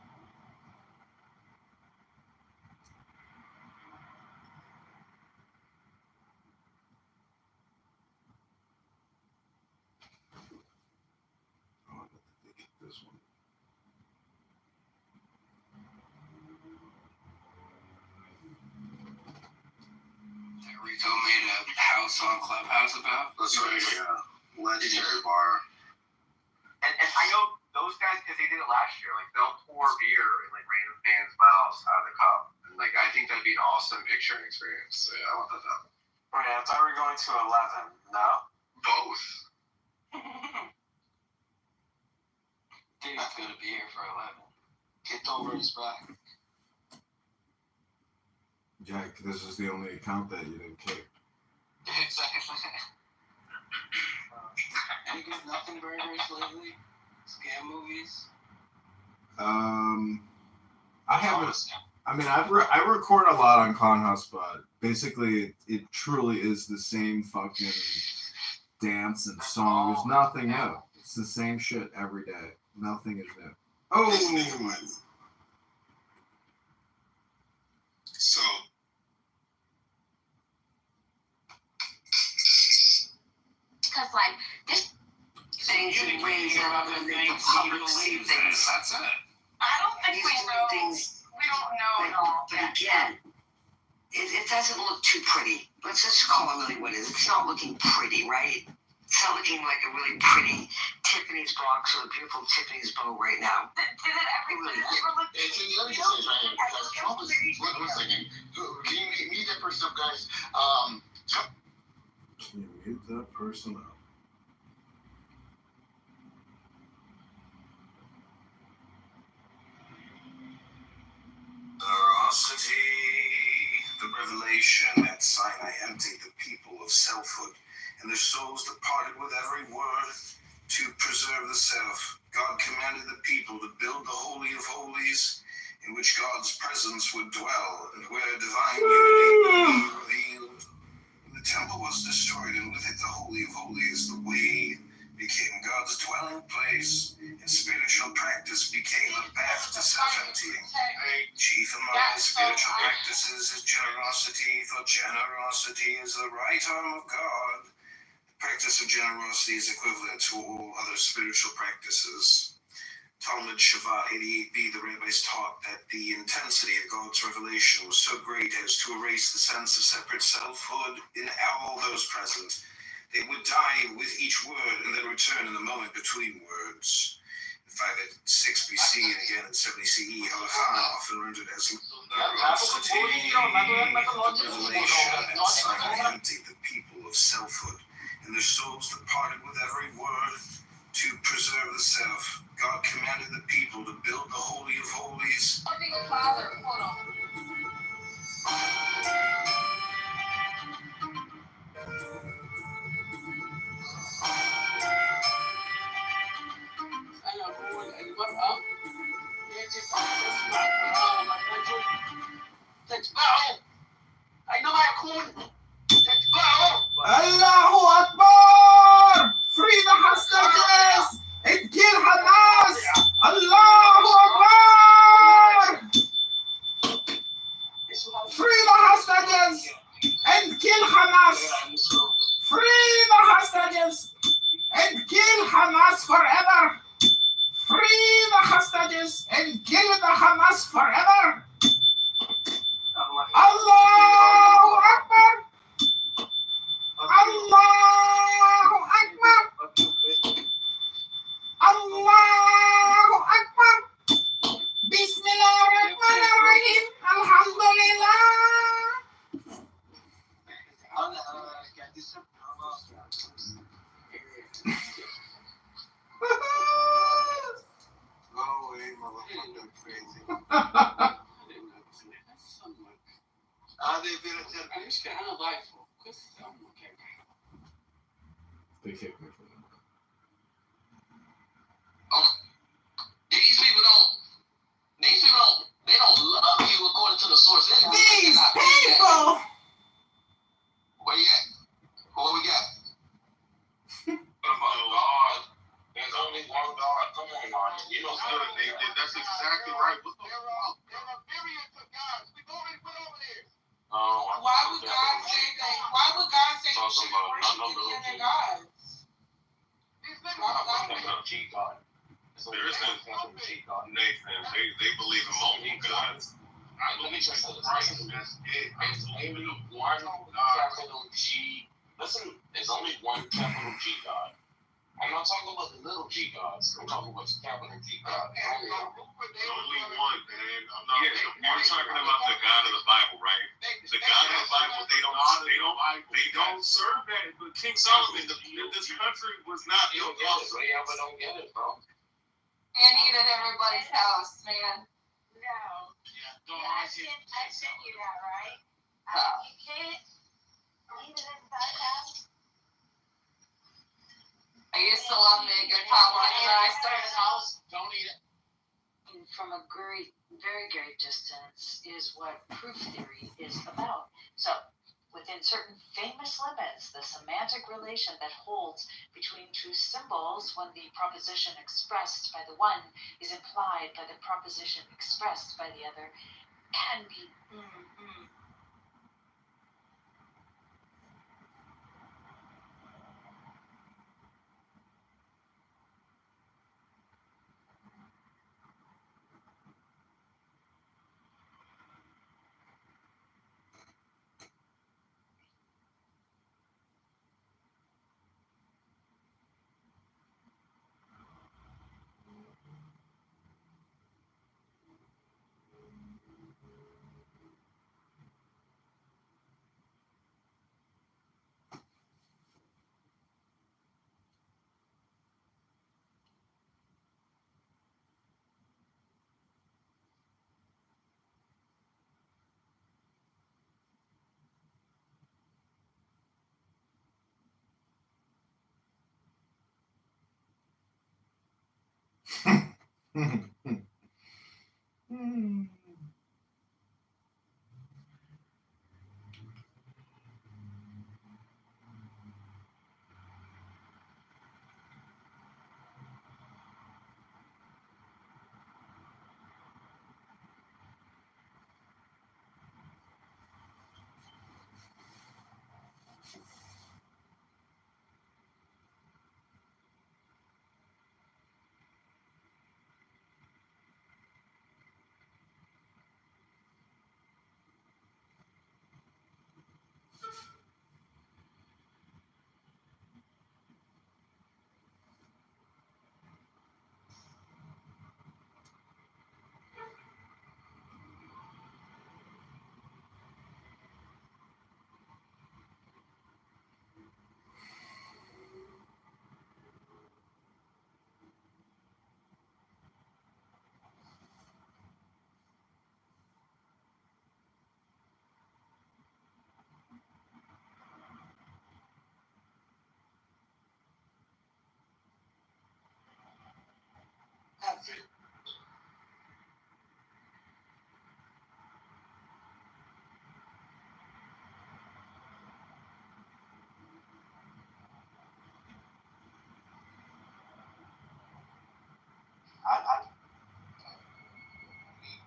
Oh, I bet they kicked this one. Rico made a house on Clubhouse about? That's right, yeah. Legendary bar. And I know those guys, because they did it last year, like they'll pour beer in like random fans' mouths out of the cup. And like, I think that'd be an awesome picturing experience. So yeah, I want that to happen. Right, I thought we were going to 11. No? Both. Dave's gonna be here for 11. Kitover is back. Jack, this is the only account that you didn't kick. Exactly. Any good nothing burgers lately? Scam movies? I haven't. I mean, I record a lot on Conhouse, but basically, it truly is the same fucking dance and song. There's nothing new. It's the same shit every day. Nothing is new. Oh. So, Because, like, this Things and ways that are going to make the public see things. That's it. I don't think we know. Things, We don't know at all. but again, it doesn't look too pretty. Let's just call it really what it is. It's not looking pretty, right? It's not looking like a really pretty Tiffany's box or a beautiful Tiffany's bow right now. Did it everybody ever look? It's in the other thing, right? Because Trump is. One second. Can you mute that person up, guys? Can you mute that person up? Generosity, the revelation at Sinai emptied the people of selfhood, and their souls departed with every word to preserve the self. God commanded the people to build the Holy of Holies, in which God's presence would dwell, and where divine unity would be revealed. The temple was destroyed, and with it the Holy of Holies, the way became God's dwelling place, and spiritual practice became a path to self-emptying. Chief among the spiritual practices is generosity, for generosity is the right arm of God. The practice of generosity is equivalent to all other spiritual practices. Talmud Shabbat 88b, the rabbis taught that the intensity of God's revelation was so great as to erase the sense of separate selfhood in all those present. They would die with each word and then return in the moment between words. In 586 BC and again in 70 CE, Halakha often rendered as generosity, the revelation and Sinai emptied the people of selfhood, and their souls departed with every word to preserve the self. God commanded the people to build the Holy of Holies. Allahu Akbar! Free the hostages and kill Hamas! Allahu Akbar! Free the hostages and kill Hamas! Free the hostages and kill Hamas forever! Free the hostages and kill the Hamas forever! Allahu Akbar! Allahu Akbar! Allahu Akbar! Bismillah ar-Rahman ar-Rahim! Alhamdulillah! Go away, motherfucker, crazy. They kicked me from These people don't, they don't love you according to the source. these people! Where you at? What we got? God, there's only one God. Come on, man. You know, that's exactly right. What the fuck? Why would God say that? Why would God say you should worship any other gods? God. There isn't Nathan. They believe in multiple gods. Let me just say this. It's only one capital G. Listen, there's only one capital G God. I'm not talking about the little G gods. I'm talking about the capital G God. Only one, man. You're talking about the God of the Bible, right? The God of the Bible, they don't serve that. But King Solomon, this country was not built off. Yeah, but don't get it, bro. And eat at everybody's house, man. No. I sent you that, right? You can't leave it in the house. Are you still on the good pop on the Next nice house, don't eat it. From a very great distance is what proof theory is about. So, within certain famous limits, the semantic relation that holds between two symbols when the proposition expressed by the one is implied by the proposition expressed by the other can be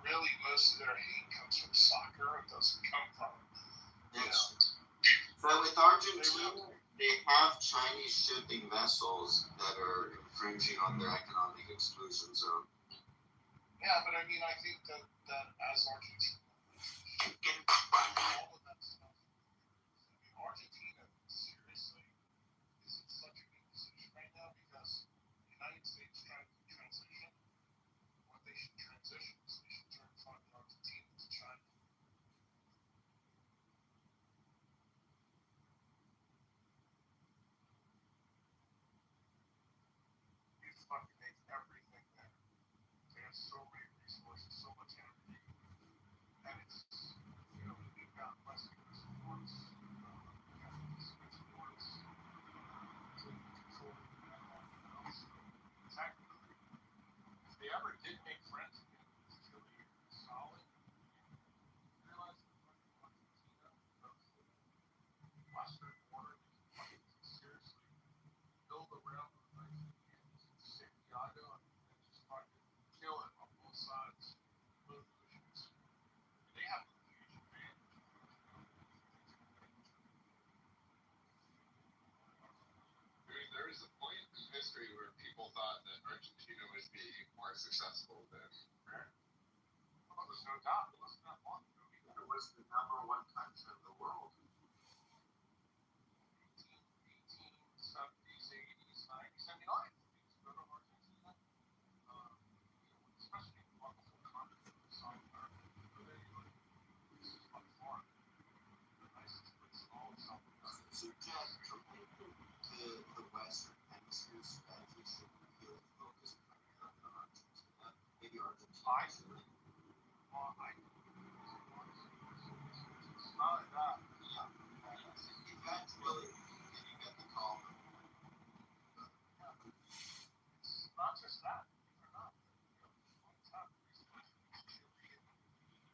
Really, most of their hate comes from soccer. It doesn't come from. Yes. But with Argentina, they have Chinese shipping vessels that are infringing on their economic exclusion zone. Yeah, but I mean, I think that as Argentina, all of that stuff. I mean, Argentina seriously is in such a good position right now because the United States trying to transition. What they should transition is they should turn fucking Argentina to China. It's fucking makes everything there. They have so many resources, so much energy, and it's, you know, we've got Western supports, we've got Eastern supports, control else. Technically, if they ever did make friends again with Chile or solid, you realize that fucking Argentina, the Western border, is fucking seriously build around the nice Santiago and just fucking kill it on both sides, both oceans. They have a huge advantage. There is a point in history where people thought that Argentina would be more successful than Well, there's no doubt. It wasn't that long ago. It was the number one country in the world. 1870s, 80s, 90s. I mean, I think go to Argentina, especially in wonderful country, South America. Go there, you're like, this is by far the nicest place in all of South America. So, Jack, compared to the Western Hemisphere strategy, should we really focus primarily on Argentina? Maybe Argentina. Well, I not like that. Eventually, you get the call. It's not just that. These are not. What's happened recently?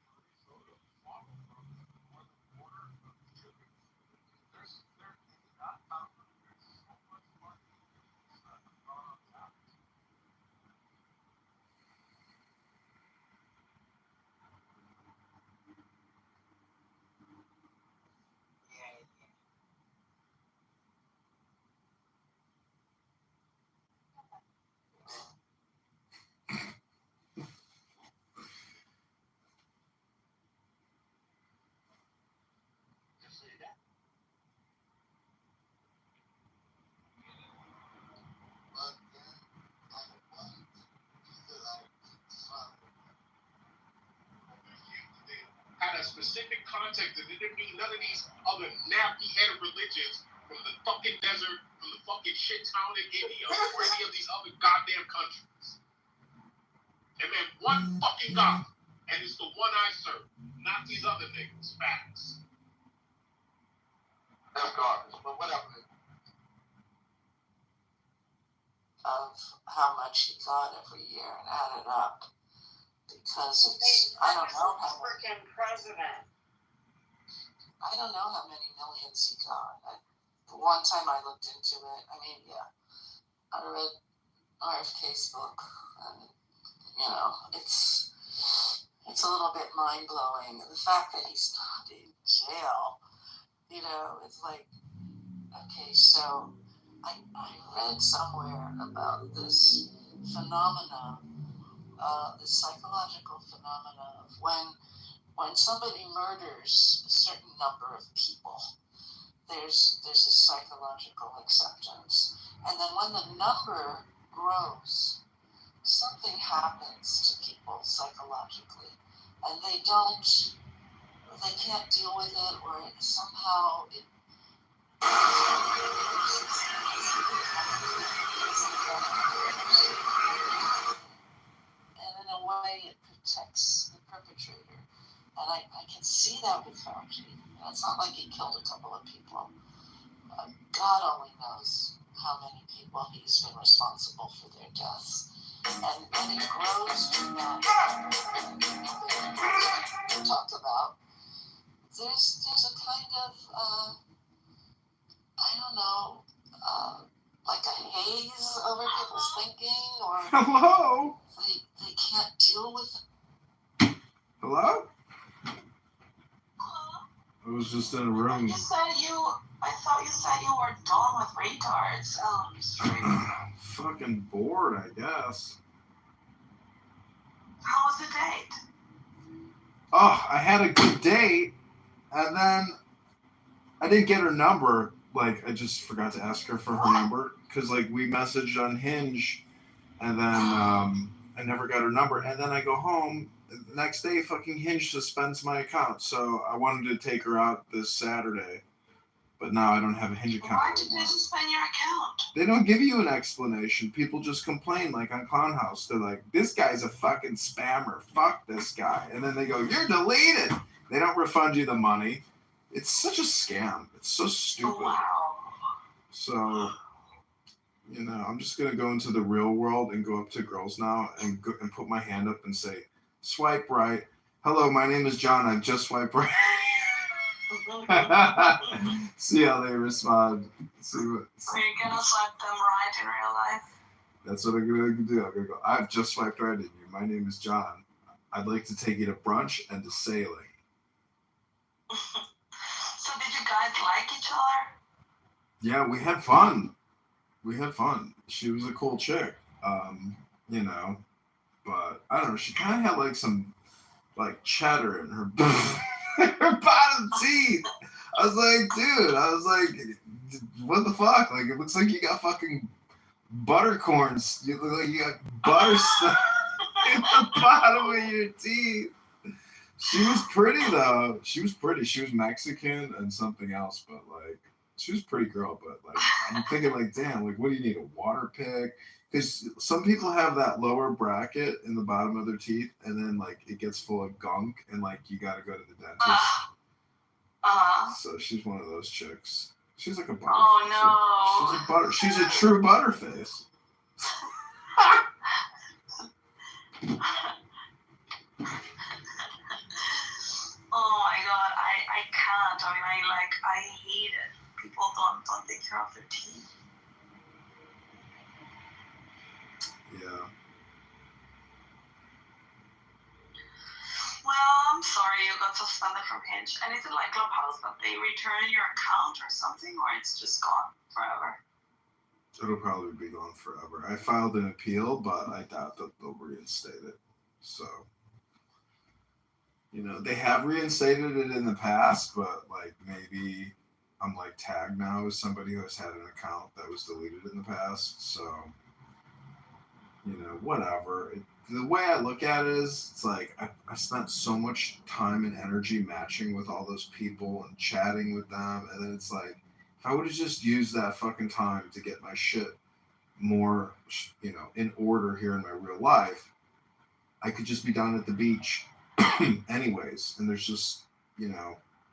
Minnesota, Swamp from more than a quarter of the children. There's that power. There's so much money that's gone on tap. But then, like what? He said I son. Had a specific context that didn't mean none of these other nappy-headed religions from the fucking desert, from the fucking shit town in India, or any of these other goddamn countries. It meant one fucking God, and it's the one I serve, not these other niggas. Facts. That's garbage, but whatever. Of how much he got every year and add it up because it's I don't know how freaking president. I don't know how many millions he got. The one time I looked into it, I mean, yeah, I read RFK's book, and you know, it's a little bit mind blowing. The fact that he's not in jail, you know, it's like, okay, so I read somewhere about this phenomena, this psychological phenomena of when somebody murders a certain number of people, there's a psychological acceptance, and then when the number grows, something happens to people psychologically, and they can't deal with it, or somehow it. And in a way, it protects the perpetrator. And I can see that with Fauci. It's not like he killed a couple of people. God only knows how many people he's been responsible for their deaths. And when it grows from that we talked about, there's a kind of, I don't know, like a haze over people's thinking, or Hello? they can't deal with it. Hello? I was just in a room. I thought you said you were done with retards. Oh, I'm sorry. Fucking bored, I guess. How was the date? Oh, I had a good date, and then I didn't get her number. Like, I just forgot to ask her for her number, because, like, we messaged on Hinge, and then I never got her number. And then I go home, the next day, fucking Hinge suspends my account. So I wanted to take her out this Saturday, but now I don't have a Hinge account. Why did they suspend your account? They don't give you an explanation. People just complain, like on Clown House. They're like, this guy's a fucking spammer. Fuck this guy. And then they go, you're deleted. They don't refund you the money. It's such a scam. It's so stupid. Wow. So, you know, I'm just going to go into the real world and go up to girls now and put my hand up and say, swipe right. Hello, my name is John. I just swiped right. See how they respond. So you're gonna swipe them right in real life? That's what I'm gonna do. I'm gonna go, I've just swiped right at you. My name is John. I'd like to take you to brunch and to sailing. So did you guys like each other? Yeah, we had fun. She was a cool chick. You know, but I don't know, she kinda had like some like cheddar in her her bottom teeth. I was like, what the fuck? Like, it looks like you got fucking buttercorns. You look like you got butter stuff in the bottom of your teeth. She was pretty, though. She was pretty. She was Mexican and something else, but, like, she was a pretty girl. But, like, I'm thinking, like, damn, like, what do you need, a water pick? Because some people have that lower bracket in the bottom of their teeth, and then, like, it gets full of gunk, and, like, you got to go to the dentist. So she's one of those chicks. She's like a butter. Oh no. She's a butter. She's a true butterface. Oh my god, I can't. I mean, I hate it. People don't take care of their teeth. Yeah. Well, I'm sorry you got suspended from Hinge. And is it like Clubhouse that they return your account or something, or it's just gone forever? It'll probably be gone forever. I filed an appeal, but I doubt that they'll reinstate it. So, they have reinstated it in the past, but like maybe I'm like tagged now as somebody who has had an account that was deleted in the past. So, whatever. The way I look at it is, it's like I spent so much time and energy matching with all those people and chatting with them, and then it's like, if I would have just used that fucking time to get my shit more, in order here in my real life, I could just be down at the beach anyways. And there's just, you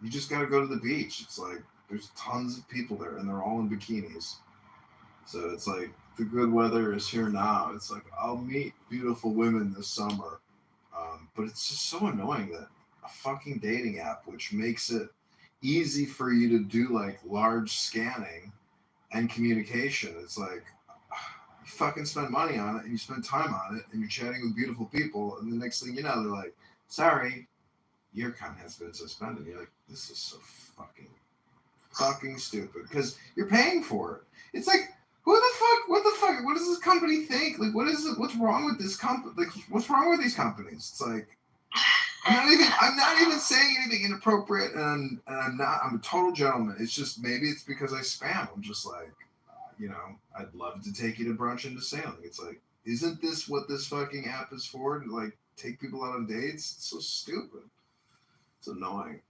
just got to go to the beach. It's like, there's tons of people there and they're all in bikinis. So it's like, the good weather is here now. It's like, I'll meet beautiful women this summer. But it's just so annoying that a fucking dating app, which makes it easy for you to do like large scanning and communication. It's like, you fucking spend money on it and you spend time on it and you're chatting with beautiful people. And the next thing you know, they're like, sorry, your account has been suspended. You're like, this is so fucking stupid because you're paying for it. It's like, what the fuck, what does this company think? Like, what's wrong with this company? Like, what's wrong with these companies? It's like, I'm not even saying anything inappropriate, and I'm a total gentleman. It's just, maybe it's because I spam. I'm just like, I'd love to take you to brunch and to sailing. It's like, isn't this what this fucking app is for? To like take people out on dates? It's so stupid. It's annoying.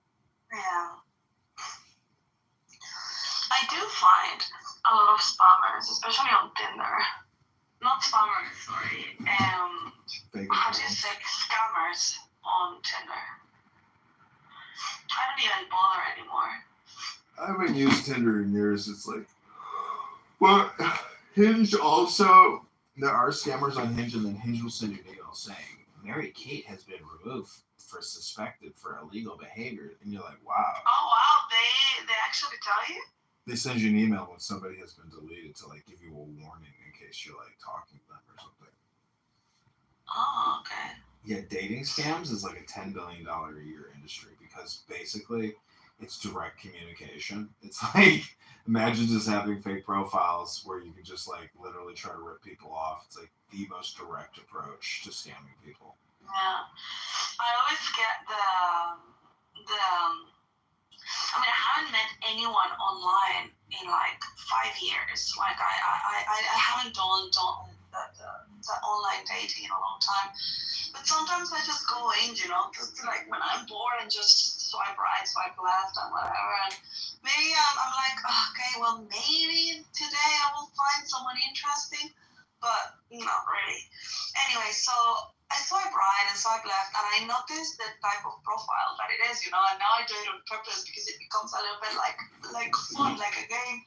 Yeah. I do find a lot of spammers, especially on Tinder. Not spammers, sorry. How do you say scammers on Tinder? I don't even bother anymore. I haven't used Tinder in years. It's like, well, Hinge also, there are scammers on Hinge, and then Hinge will send you an email saying, Mary Kate has been removed suspected for illegal behavior. And you're like, wow. Oh, wow. They actually tell you? They send you an email when somebody has been deleted to like give you a warning in case you're like talking to them or something. Oh, okay. Yeah, dating scams is like a $10 billion a year industry because basically it's direct communication. It's like, imagine just having fake profiles where you can just like literally try to rip people off. It's like the most direct approach to scamming people. Yeah. I always get I haven't met anyone online in like 5 years. Like I haven't done the online dating in a long time. But sometimes I just go in, just like when I'm bored and just swipe right, swipe left, and whatever. And maybe I'm like, okay, well maybe today I will find someone interesting, but not really. Anyway, so I swipe right and swipe left, and I noticed the type of profile that it is, and now I do it on purpose because it becomes a little bit like fun, like a game.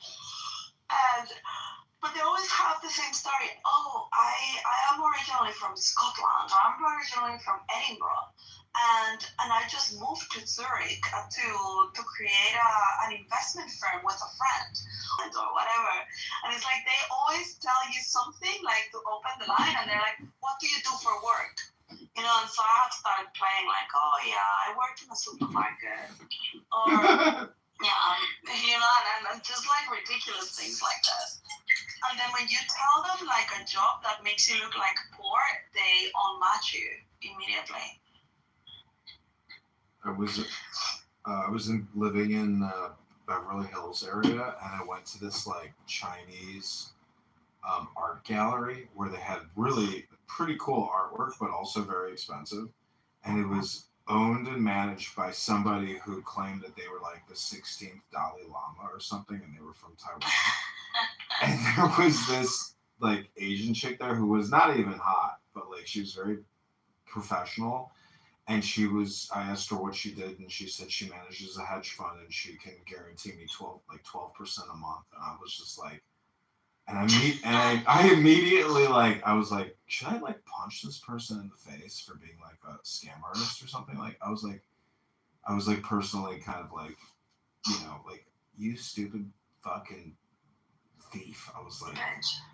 But they always have the same story. Oh, I am originally from Scotland, or I'm originally from Edinburgh, and I just moved to Zurich to create an investment firm with a friend, or whatever. And it's like they always tell you something like to open the line, and they're like, what do you do for work? And so I had started playing like, oh yeah, I work in a supermarket, or yeah, and just like ridiculous things like that. And then when you tell them like a job that makes you look like poor, they unmatch you immediately. I was living in Beverly Hills area, and I went to this like Chinese art gallery where they had really pretty cool artwork, but also very expensive. And it was owned and managed by somebody who claimed that they were like the 16th Dalai Lama or something, and they were from Taiwan. And there was this like Asian chick there who was not even hot, but like she was very professional. And I asked her what she did, and she said she manages a hedge fund, and she can guarantee me 12% a month. And I was just like, I immediately I was like, should I like punch this person in the face for being like a scam artist or something? Like, I was like personally kind of like, like, you stupid fucking thief. I was like,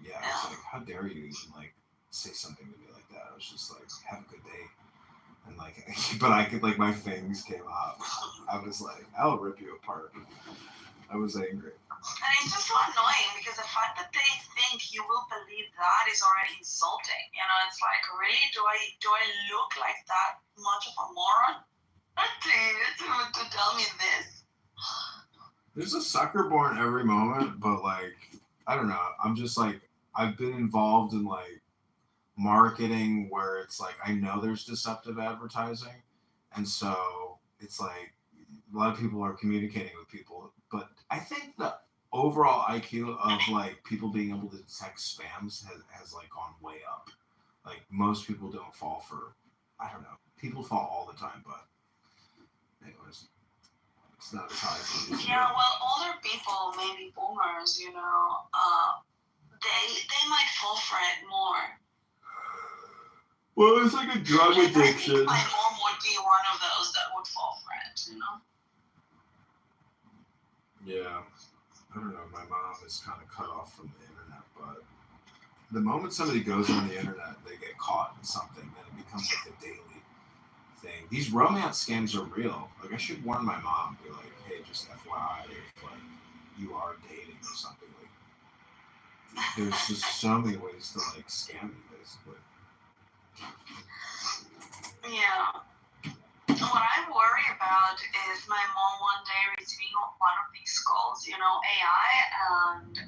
yeah, I was like, how dare you even like say something to me like that? I was just like, have a good day. And like, but I could like, my fangs came out. I was like, I'll rip you apart. I was angry. And it's just so annoying because the fact that they think you will believe that is already insulting. You know, it's like, really, do I look like that much of a moron to tell me this? There's a sucker born every moment, but like, I don't know. I'm just like, I've been involved in like marketing where it's like, I know there's deceptive advertising, and so it's like a lot of people are communicating with people, but I think the overall IQ of like people being able to detect spams has like gone way up. Like most people don't fall for, I don't know, people fall all the time, but anyways, it's not as high as it used to be. Yeah, well, older people, maybe boomers, you know, they might fall for it more. Well, it's like a drug addiction. I think my mom would be one of those that would fall for it, you know? Yeah. I don't know. My mom is kind of cut off from the internet, but the moment somebody goes on the internet, they get caught in something, then it becomes like a daily thing. These romance scams are real. Like, I should warn my mom, be like, hey, just FYI, if like you are dating or something, like there's just so many ways to like scam you, basically. Yeah. What I worry about is my mom one day receiving one of these calls, you know, AI, and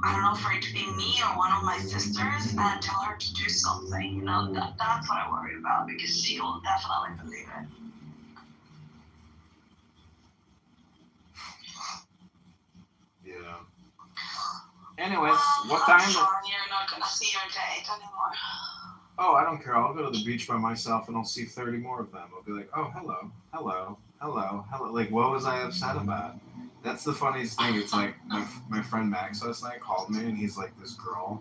I don't know, for it to be me or one of my sisters, and tell her to do something. You know, that's what I worry about, because she will definitely believe it. Yeah. Anyways, Well, what I'm time? sorry you're not gonna see your date anymore. Oh, I don't care. I'll go to the beach by myself and I'll see 30 more of them. I'll be like, oh, hello, hello, hello, hello. Like, what was I upset about? That's the funniest thing. It's like my friend Max last night called me, and he's like, this girl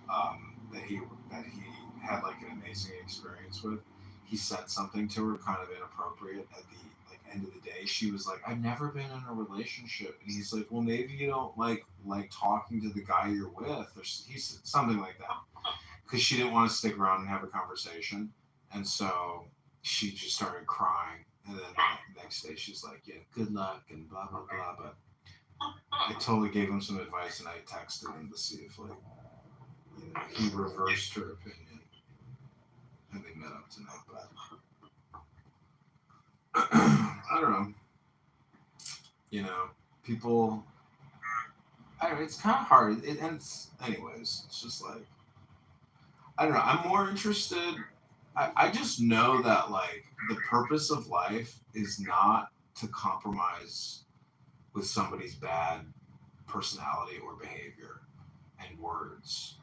that he had like an amazing experience with. He said something to her kind of inappropriate at the like end of the day. She was like, I've never been in a relationship, and he's like, well, maybe you don't like talking to the guy you're with, or he said something like that, because she didn't want to stick around and have a conversation, and so she just started crying. And then the next day she's like, yeah, good luck and blah blah blah. But I totally gave him some advice, and I texted him to see if like, he reversed her opinion, and they met up tonight. But I don't know. People. I don't know. It's kind of hard. And anyways, it's just like, I don't know. I'm more interested. I just know that like the purpose of life is not to compromise with somebody's bad personality or behavior and words.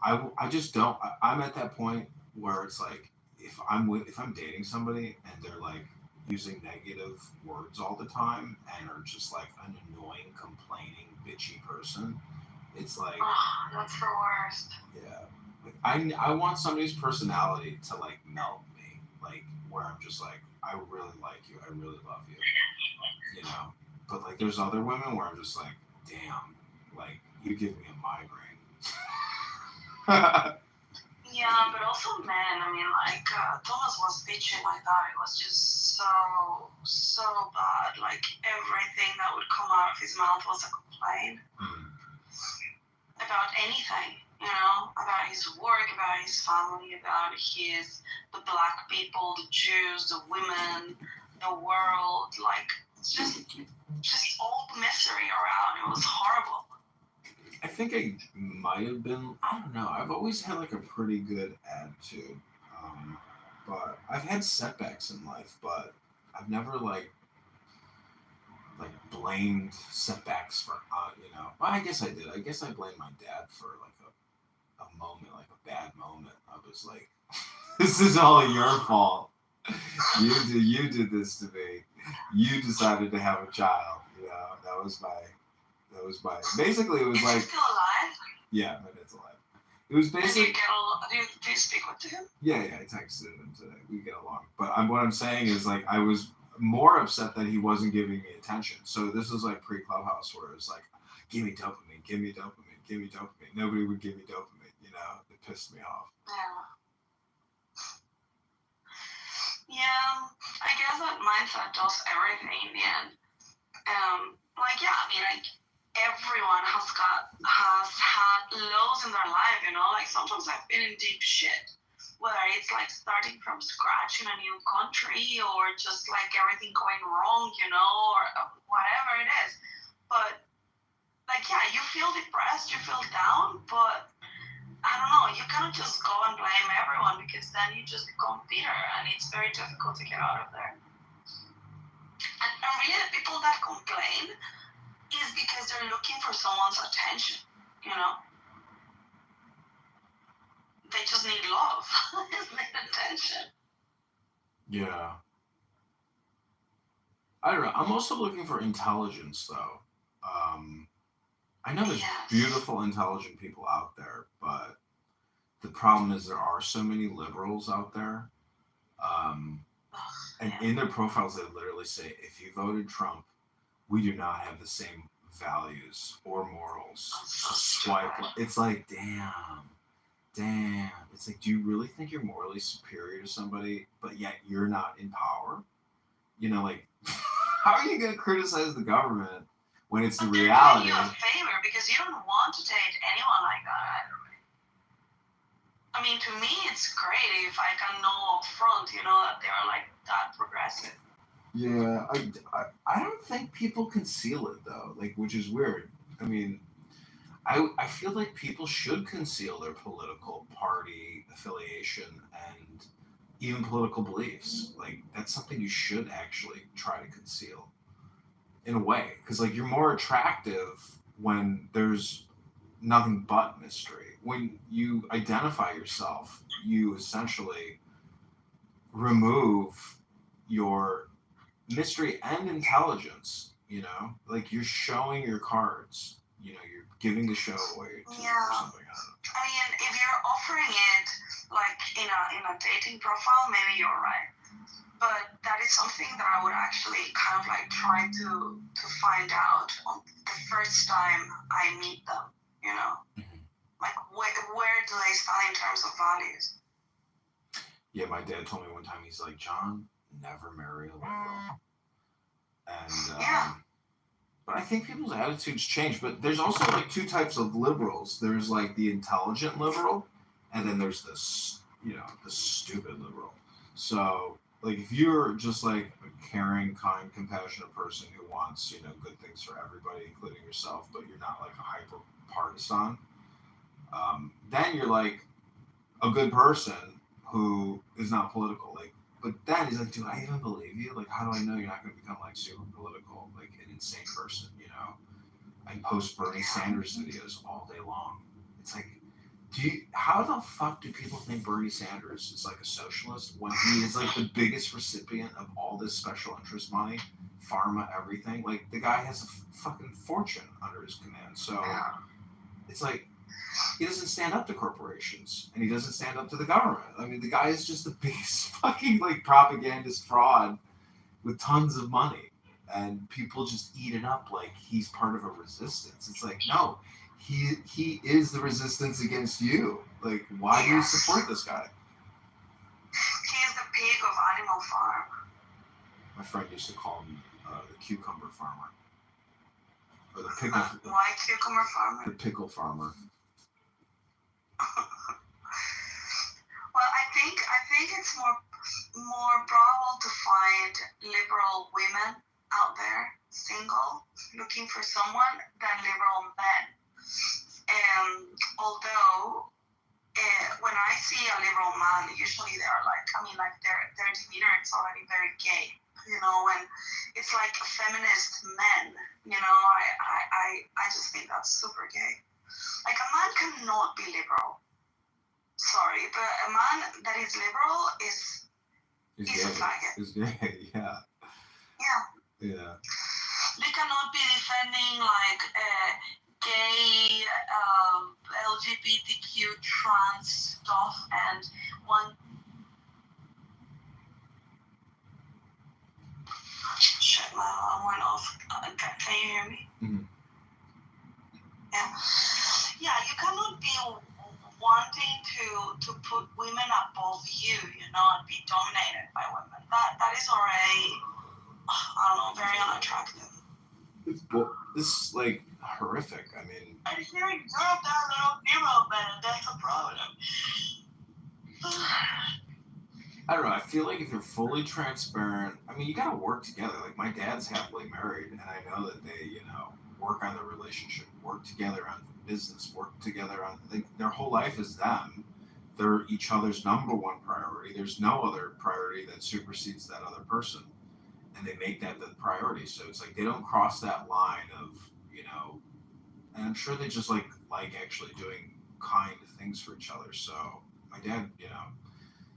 I just don't. I'm at that point where it's like, if I'm dating somebody and they're like using negative words all the time and are just like an annoying, complaining, bitchy person, it's like, oh, that's the worst. Yeah. Like, I want somebody's personality to like melt me, like where I'm just like, I really like you, I really love you, But like, there's other women where I'm just like, damn, like you give me a migraine. Yeah, but also men. I mean, like Thomas was bitching like that. It was just so bad. Like everything that would come out of his mouth was a complaint about anything. You know, about his work, about his family, about the black people, the Jews, the women, the world. Like it's just all misery around. It was horrible. I think I might have been. I don't know. I've always had like a pretty good attitude, but I've had setbacks in life. But I've never like blamed setbacks for Well, I guess I did. I guess I blamed my dad for like a moment, like a bad moment. I was like, this is all your fault. You did this to me. You decided to have a child. You know, that was my. Basically, it was Is like. he still alive? Yeah, my dad's alive. It was And basically. do you speak with him? Yeah, I texted him today. We get along. But what I'm saying is, like, I was more upset that he wasn't giving me attention. So this was like pre-Clubhouse, where it was like, give me dopamine, give me dopamine, give me dopamine. Nobody would give me dopamine. You know, it pissed me off. Yeah, I guess that mindset does everything in the end. Like everyone has had lows in their life, you know. Like sometimes I've been in deep shit, whether it's like starting from scratch in a new country or just like everything going wrong, you know, or whatever it is. But like, yeah, you feel depressed, you feel down, but I don't know, you cannot just go and blame everyone because then you just become bitter and it's very difficult to get out of there. And really the people that complain is because they're looking for someone's attention, you know? They just need love. They just need attention. Yeah. I don't know. I'm also looking for intelligence, though. I know there's beautiful, intelligent people out there, but the problem is there are so many liberals out there. And in their profiles, they literally say, if you voted Trump, we do not have the same values or morals. So swipe. It's like, damn. It's like, do you really think you're morally superior to somebody, but yet you're not in power? You know, like, how are you going to criticize the government when it's the reality? They're doing you a favor because you don't want to date anyone like that. I mean, to me, it's great if I can know up front, you know, that they're like that progressive. Yeah, I don't think people conceal it, though, like, which is weird. I mean, I feel like people should conceal their political party affiliation and even political beliefs. Like, that's something you should actually try to conceal in a way. Because, like, you're more attractive when there's nothing but mystery. When you identify yourself, you essentially remove your mystery and intelligence, you know? Like, you're showing your cards. You know, you're giving the show away to something. I mean, if you're offering it like in a dating profile, maybe you're right. But that is something that I would actually kind of like try to find out on the first time I meet them, you know? Like, where do they stand in terms of values? Yeah, my dad told me one time, he's like, John, never marry a liberal. And, but I think people's attitudes change. But there's also like two types of liberals. There's like the intelligent liberal, and then there's this, you know, the stupid liberal. So, like, if you're just like a caring, kind, compassionate person who wants, you know, good things for everybody, including yourself, but you're not like a hyper partisan, then you're like a good person who is not political. Like, but then he's like, do I even believe you? Like, how do I know you're not going to become like super political, like an insane person? You know, I post Bernie Sanders videos all day long. It's like, how the fuck do people think Bernie Sanders is like a socialist when he is like the biggest recipient of all this special interest money, pharma, everything? Like, the guy has a fucking fortune under his command. So it's like, he doesn't stand up to corporations, and he doesn't stand up to the government. I mean, the guy is just the biggest fucking like propagandist fraud with tons of money, and people just eat it up like he's part of a resistance. It's like, no, he is the resistance against you. Like, why do you support this guy? He is the pig of Animal Farm. My friend used to call him the cucumber farmer, or the pickle. Why cucumber farmer? The pickle farmer. Well, I think it's more probable to find liberal women out there, single, looking for someone, than liberal men. Although when I see a liberal man, usually they're like, I mean, like their demeanor is already very gay. You know, and it's like feminist men. You know, I just think that's super gay. Like, a man cannot be liberal. sorry, but a man that is liberal is a faggot. Is gay, yeah. Yeah. Yeah. They cannot be defending like gay, LGBTQ, trans stuff, and one. Shit, my alarm went off. Can you hear me? Mm-hmm. Yeah, you cannot be wanting to put women above you, and be dominated by women. That is already, I don't know, very unattractive. Well, this is like horrific. I mean, And here in Europe, there are a lot of female men, and that's a problem. I don't know. I feel like if you're fully transparent, I mean, you got to work together. Like my dad's happily married, and I know that they, work on their relationship, work together on business, work together on their whole life is them. They're each other's number one priority. There's no other priority that supersedes that other person, and they make that the priority. So it's like they don't cross that line of, and I'm sure they just like actually doing kind things for each other. So my dad,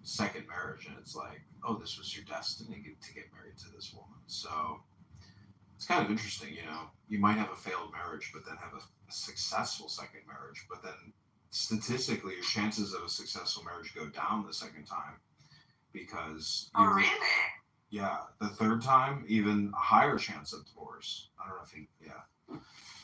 second marriage, and it's like, oh, this was your destiny to get married to this woman. So it's kind of interesting, you might have a failed marriage, but then have a successful second marriage, but then statistically your chances of a successful marriage go down the second time because really? Yeah, the third time even a higher chance of divorce. I don't know if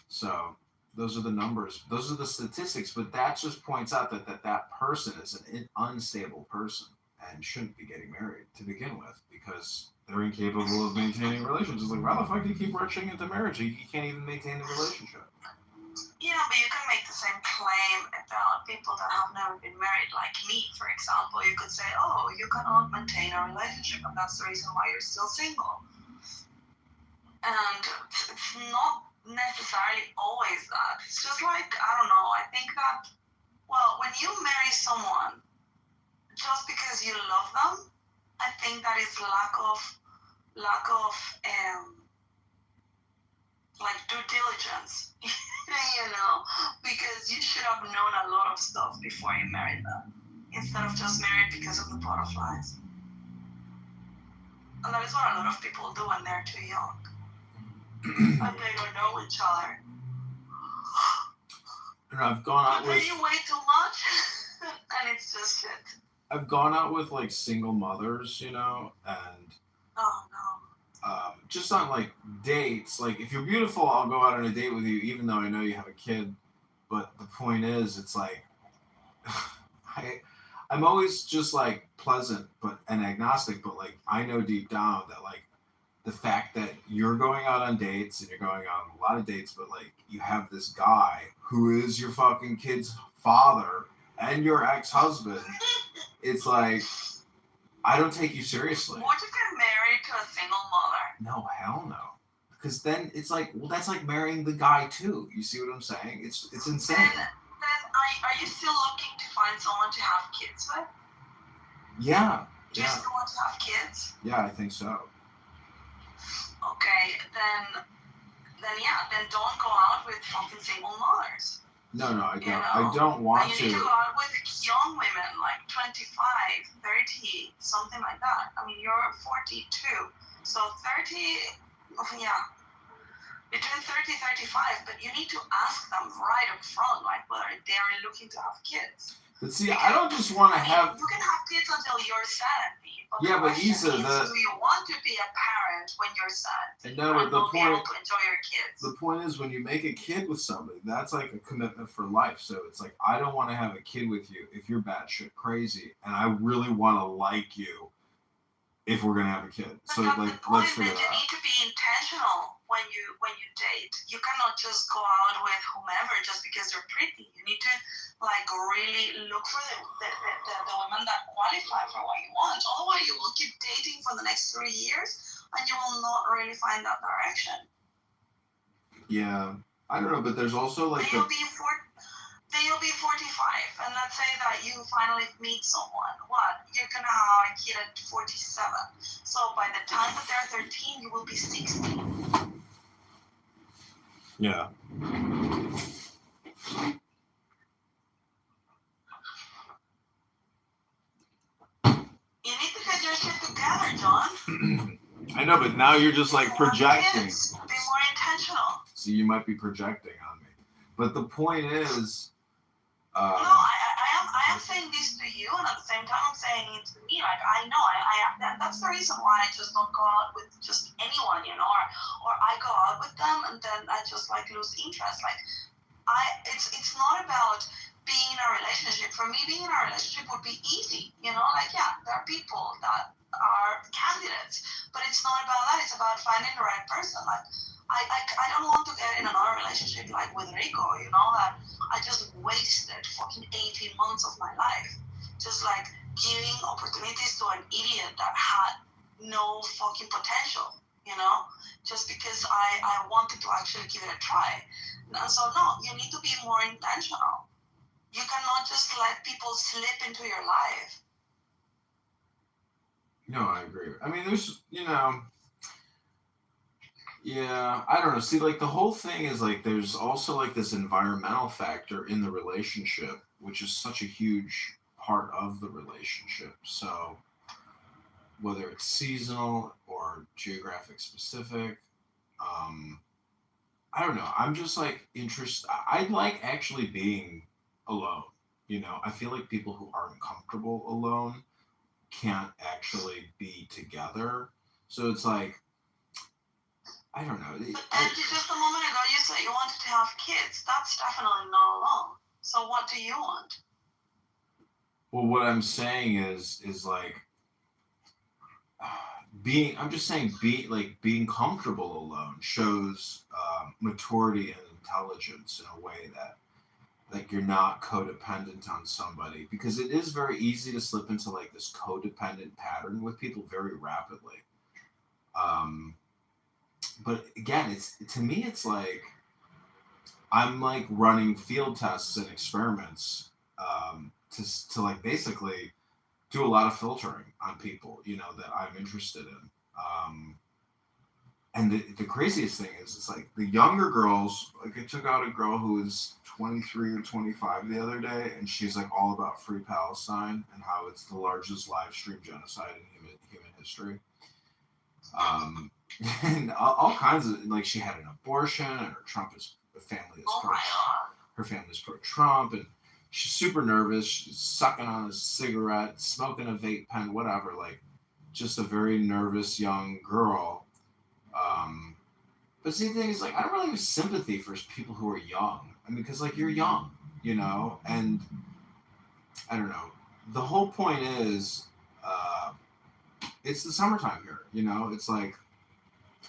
so those are the numbers, those are the statistics, but that just points out that person is an unstable person and shouldn't be getting married to begin with because they're incapable of maintaining relationships. It's like, why the fuck do you keep rushing into marriage? You can't even maintain the relationship. Yeah, but you can make the same claim about people that have never been married, like me, for example. You could say, oh, you cannot maintain a relationship, and that's the reason why you're still single. And it's not necessarily always that. It's just like, I don't know, I think that, well, when you marry someone, just because you love them, I think that is lack of like due diligence, because you should have known a lot of stuff before you married them, instead of just married because of the butterflies. And that is what a lot of people do when they're too young. And they don't know each other. And I've gone out with. You way too much, and it's just shit. I've gone out with like single mothers, and oh no. Just on like dates. Like if you're beautiful, I'll go out on a date with you, even though I know you have a kid. But the point is, it's like I'm always just like pleasant, and agnostic. But like I know deep down that like the fact that you're going out on dates and you're going on a lot of dates, but like you have this guy who is your fucking kid's father and your ex-husband. It's like, I don't take you seriously. Would you get married to a single mother? No, hell no. Because then it's like, well, that's like marrying the guy too. You see what I'm saying? It's insane. Then are you still looking to find someone to have kids with? Yeah. Do you still want to have kids? Yeah, I think so. Okay, then don't go out with fucking single mothers. No, I don't. I don't want to. You need to go out with young women, like 25, 30, something like that. I mean, you're 42, so 30, yeah, between 30, 35. But you need to ask them right up front, like whether they are looking to have kids. But see, I don't just want to have. You can have kids until you're 70. But yeah, but Isa, do you want to be a parent when you're 70? No, but the point. Be able to enjoy your kids. The point is, when you make a kid with somebody, that's like a commitment for life. So it's like, I don't want to have a kid with you if you're batshit crazy, and I really want to like you if we're gonna have a kid. So like, let's figure it out. You need to be intentional when you date. You cannot just go out with whomever just because they're pretty. You need to like really look for the women that qualify for what you want. Otherwise, you will keep dating for the next 3 years, and you will not really find that direction. Yeah, I don't know, but there's also like you'll be 45, and let's say that you finally meet someone. What? You're gonna have a kid at 47. So by the time that they're 13, you will be 60. Yeah. I know, but now you're just like projecting. Kids, be more intentional. So you might be projecting on me. But the point is, No, I am saying this to you, and at the same time, I'm saying it to me. Like, I know, that's the reason why I just don't go out with just anyone, you know, or I go out with them, and then I just like lose interest. Like, it's not about being in a relationship. For me, being in a relationship would be easy, you know. Like, yeah, there are people that are candidates, but it's not about that. It's about finding the right person. Like, I don't want to get in another relationship like with Rico, you know, that I just wasted fucking 18 months of my life just like giving opportunities to an idiot that had no fucking potential, you know, just because I wanted to actually give it a try. And so no, you need to be more intentional. You cannot just let people slip into your life. No, I agree. I mean, there's, you know, yeah, I don't know. See, like the whole thing is like there's also like this environmental factor in the relationship, which is such a huge part of the relationship. So whether it's seasonal or geographic specific, I don't know. I'm just like interested. I like actually being alone. You know, I feel like people who aren't comfortable alone can't actually be together. So it's like, I don't know. But then just a moment ago, you said you wanted to have kids. That's definitely not alone. So what do you want? Well, what I'm saying is like I'm just saying being comfortable alone shows maturity and intelligence in a way that like you're not codependent on somebody, because it is very easy to slip into like this codependent pattern with people very rapidly. But again, to me, it's like I'm like running field tests and experiments to like basically do a lot of filtering on people, you know, that I'm interested in. And the craziest thing is, it's like the younger girls, like I took out a girl who was 23 or 25 the other day, and she's like all about Free Palestine and how it's the largest live stream genocide in human history. And all kinds of, like, she had an abortion, and her family's pro-Trump, and she's super nervous. She's sucking on a cigarette, smoking a vape pen, whatever. Like, just a very nervous young girl. But see, the thing is, like, I don't really have sympathy for people who are young. I mean, because like you're young, you know, and I don't know. The whole point is, it's the summertime here, you know. It's like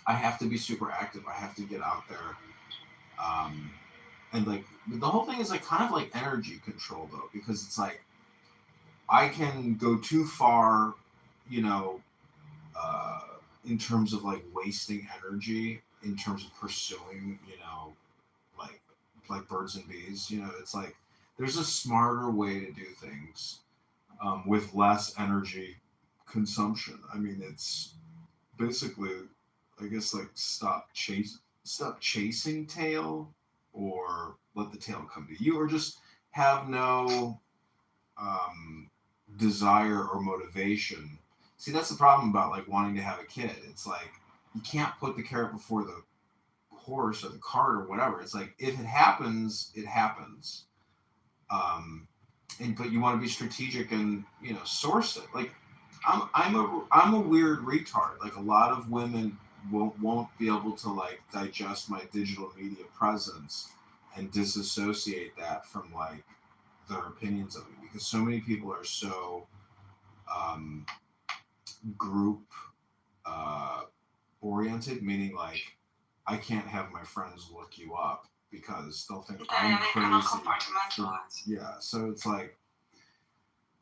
I have to be super active. I have to get out there. And like the whole thing is like kind of like energy control though, because it's like I can go too far, you know, in terms of like wasting energy, in terms of pursuing, you know, like birds and bees. You know, it's like there's a smarter way to do things with less energy consumption. I mean, it's basically, I guess, like stop chasing tail, or let the tail come to you, or just have no desire or motivation. See, that's the problem about like wanting to have a kid. It's like you can't put the carrot before the horse or the cart or whatever. It's like if it happens, it happens. But you want to be strategic and, you know, source it. Like I'm a weird retard. Like a lot of women won't be able to like digest my digital media presence and disassociate that from like their opinions of me, because so many people are so group oriented, meaning like I can't have my friends look you up because they'll think I'm crazy. Yeah, so it's like,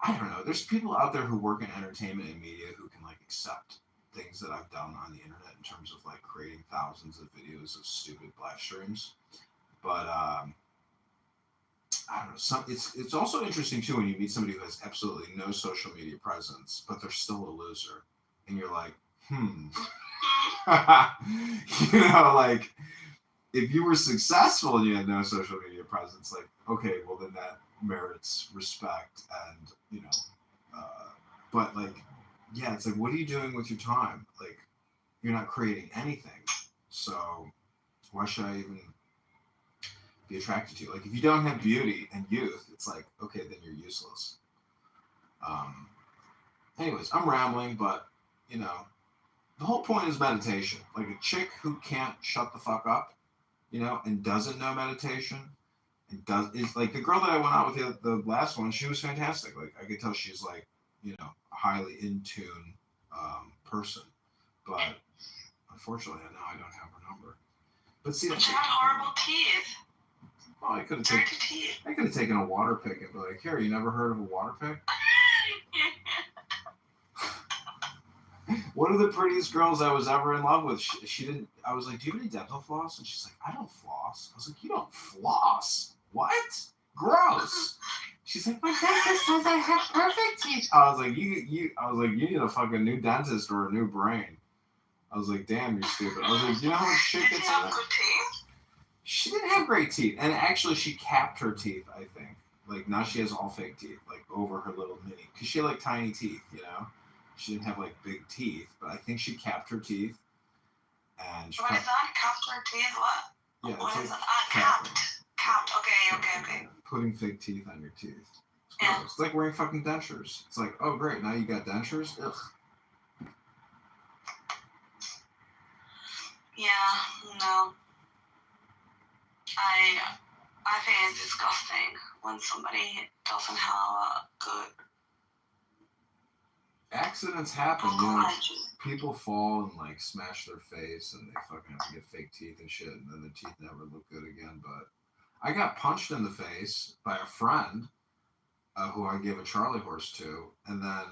I don't know. There's people out there who work in entertainment and media who can like accept things that I've done on the internet in terms of like creating thousands of videos of stupid live streams. But I don't know. It's also interesting too when you meet somebody who has absolutely no social media presence, but they're still a loser, and you're like, you know, like if you were successful and you had no social media presence, like, okay, well then that merits respect, and you know, but like yeah, it's like, what are you doing with your time? Like, you're not creating anything. So why should I even be attracted to you? Like, if you don't have beauty and youth, it's like, okay, then you're useless. Um, anyways, I'm rambling, but you know, the whole point is meditation. Like a chick who can't shut the fuck up, you know, and doesn't know meditation, and is like the girl that I went out with the last one. She was fantastic. Like I could tell she's like, you know, a highly in tune person. But unfortunately, now I don't have her number. But see, But she had horrible teeth. Oh, I could have taken a water pick and be like, here, you never heard of a water pick? One of the prettiest girls I was ever in love with, she didn't, I was like, do you have any dental floss? And she's like, I don't floss. I was like, you don't floss? What? Gross. She's like, my dentist says I have perfect teeth. I was like, you need a fucking new dentist or a new brain. I was like, damn, you're stupid. I was like, you know how much shit gets in there? Good teeth? She didn't have great teeth. And actually, she capped her teeth, I think. Like, now she has all fake teeth, like, over her little mini. Because she had, like, tiny teeth, you know? She didn't have, like, big teeth. But I think she capped her teeth. And she What is that? Capped her teeth? What? Yeah, What it's is like that? Ah, capped. Capped. Okay. putting fake teeth on your teeth. It's gross. Yeah. It's like wearing fucking dentures. It's like, oh, great, now you got dentures? Ugh. Yeah, no. I think it's disgusting when somebody doesn't have a good accidents happen, you know. People fall and like smash their face and they fucking have to get fake teeth and shit, and then their teeth never look good again. But I got punched in the face by a friend who I gave a Charlie horse to, and then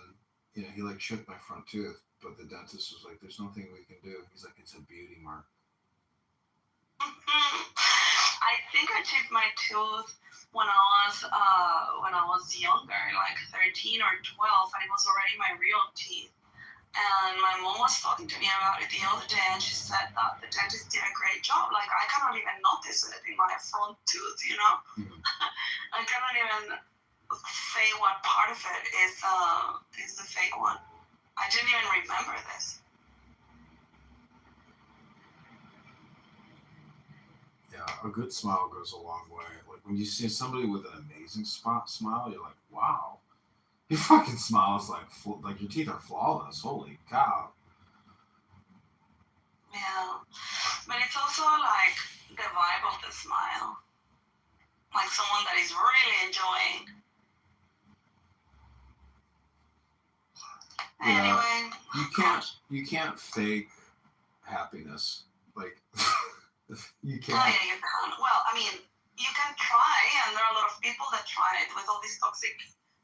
you know he like chipped my front tooth, but the dentist was like, "There's nothing we can do." He's like, "It's a beauty mark." I think I chipped my tooth when I was younger, like 13 or 12, and it was already my real teeth. And my mom was talking to me about it the other day, and she said that the dentist did a great job. Like I cannot even notice it in my front tooth, you know. Mm-hmm. I cannot even say what part of it is the fake one. I didn't even remember this. Yeah, a good smile goes a long way. Like when you see somebody with an amazing smile, you're like, wow, your fucking smile is like your teeth are flawless. Holy cow. Yeah, but it's also like the vibe of the smile, like someone that is really enjoying. Yeah, anyway, you can't fake happiness. Like you can't. Oh yeah, you can. Well, I mean, you can try, and there are a lot of people that try it with all this toxic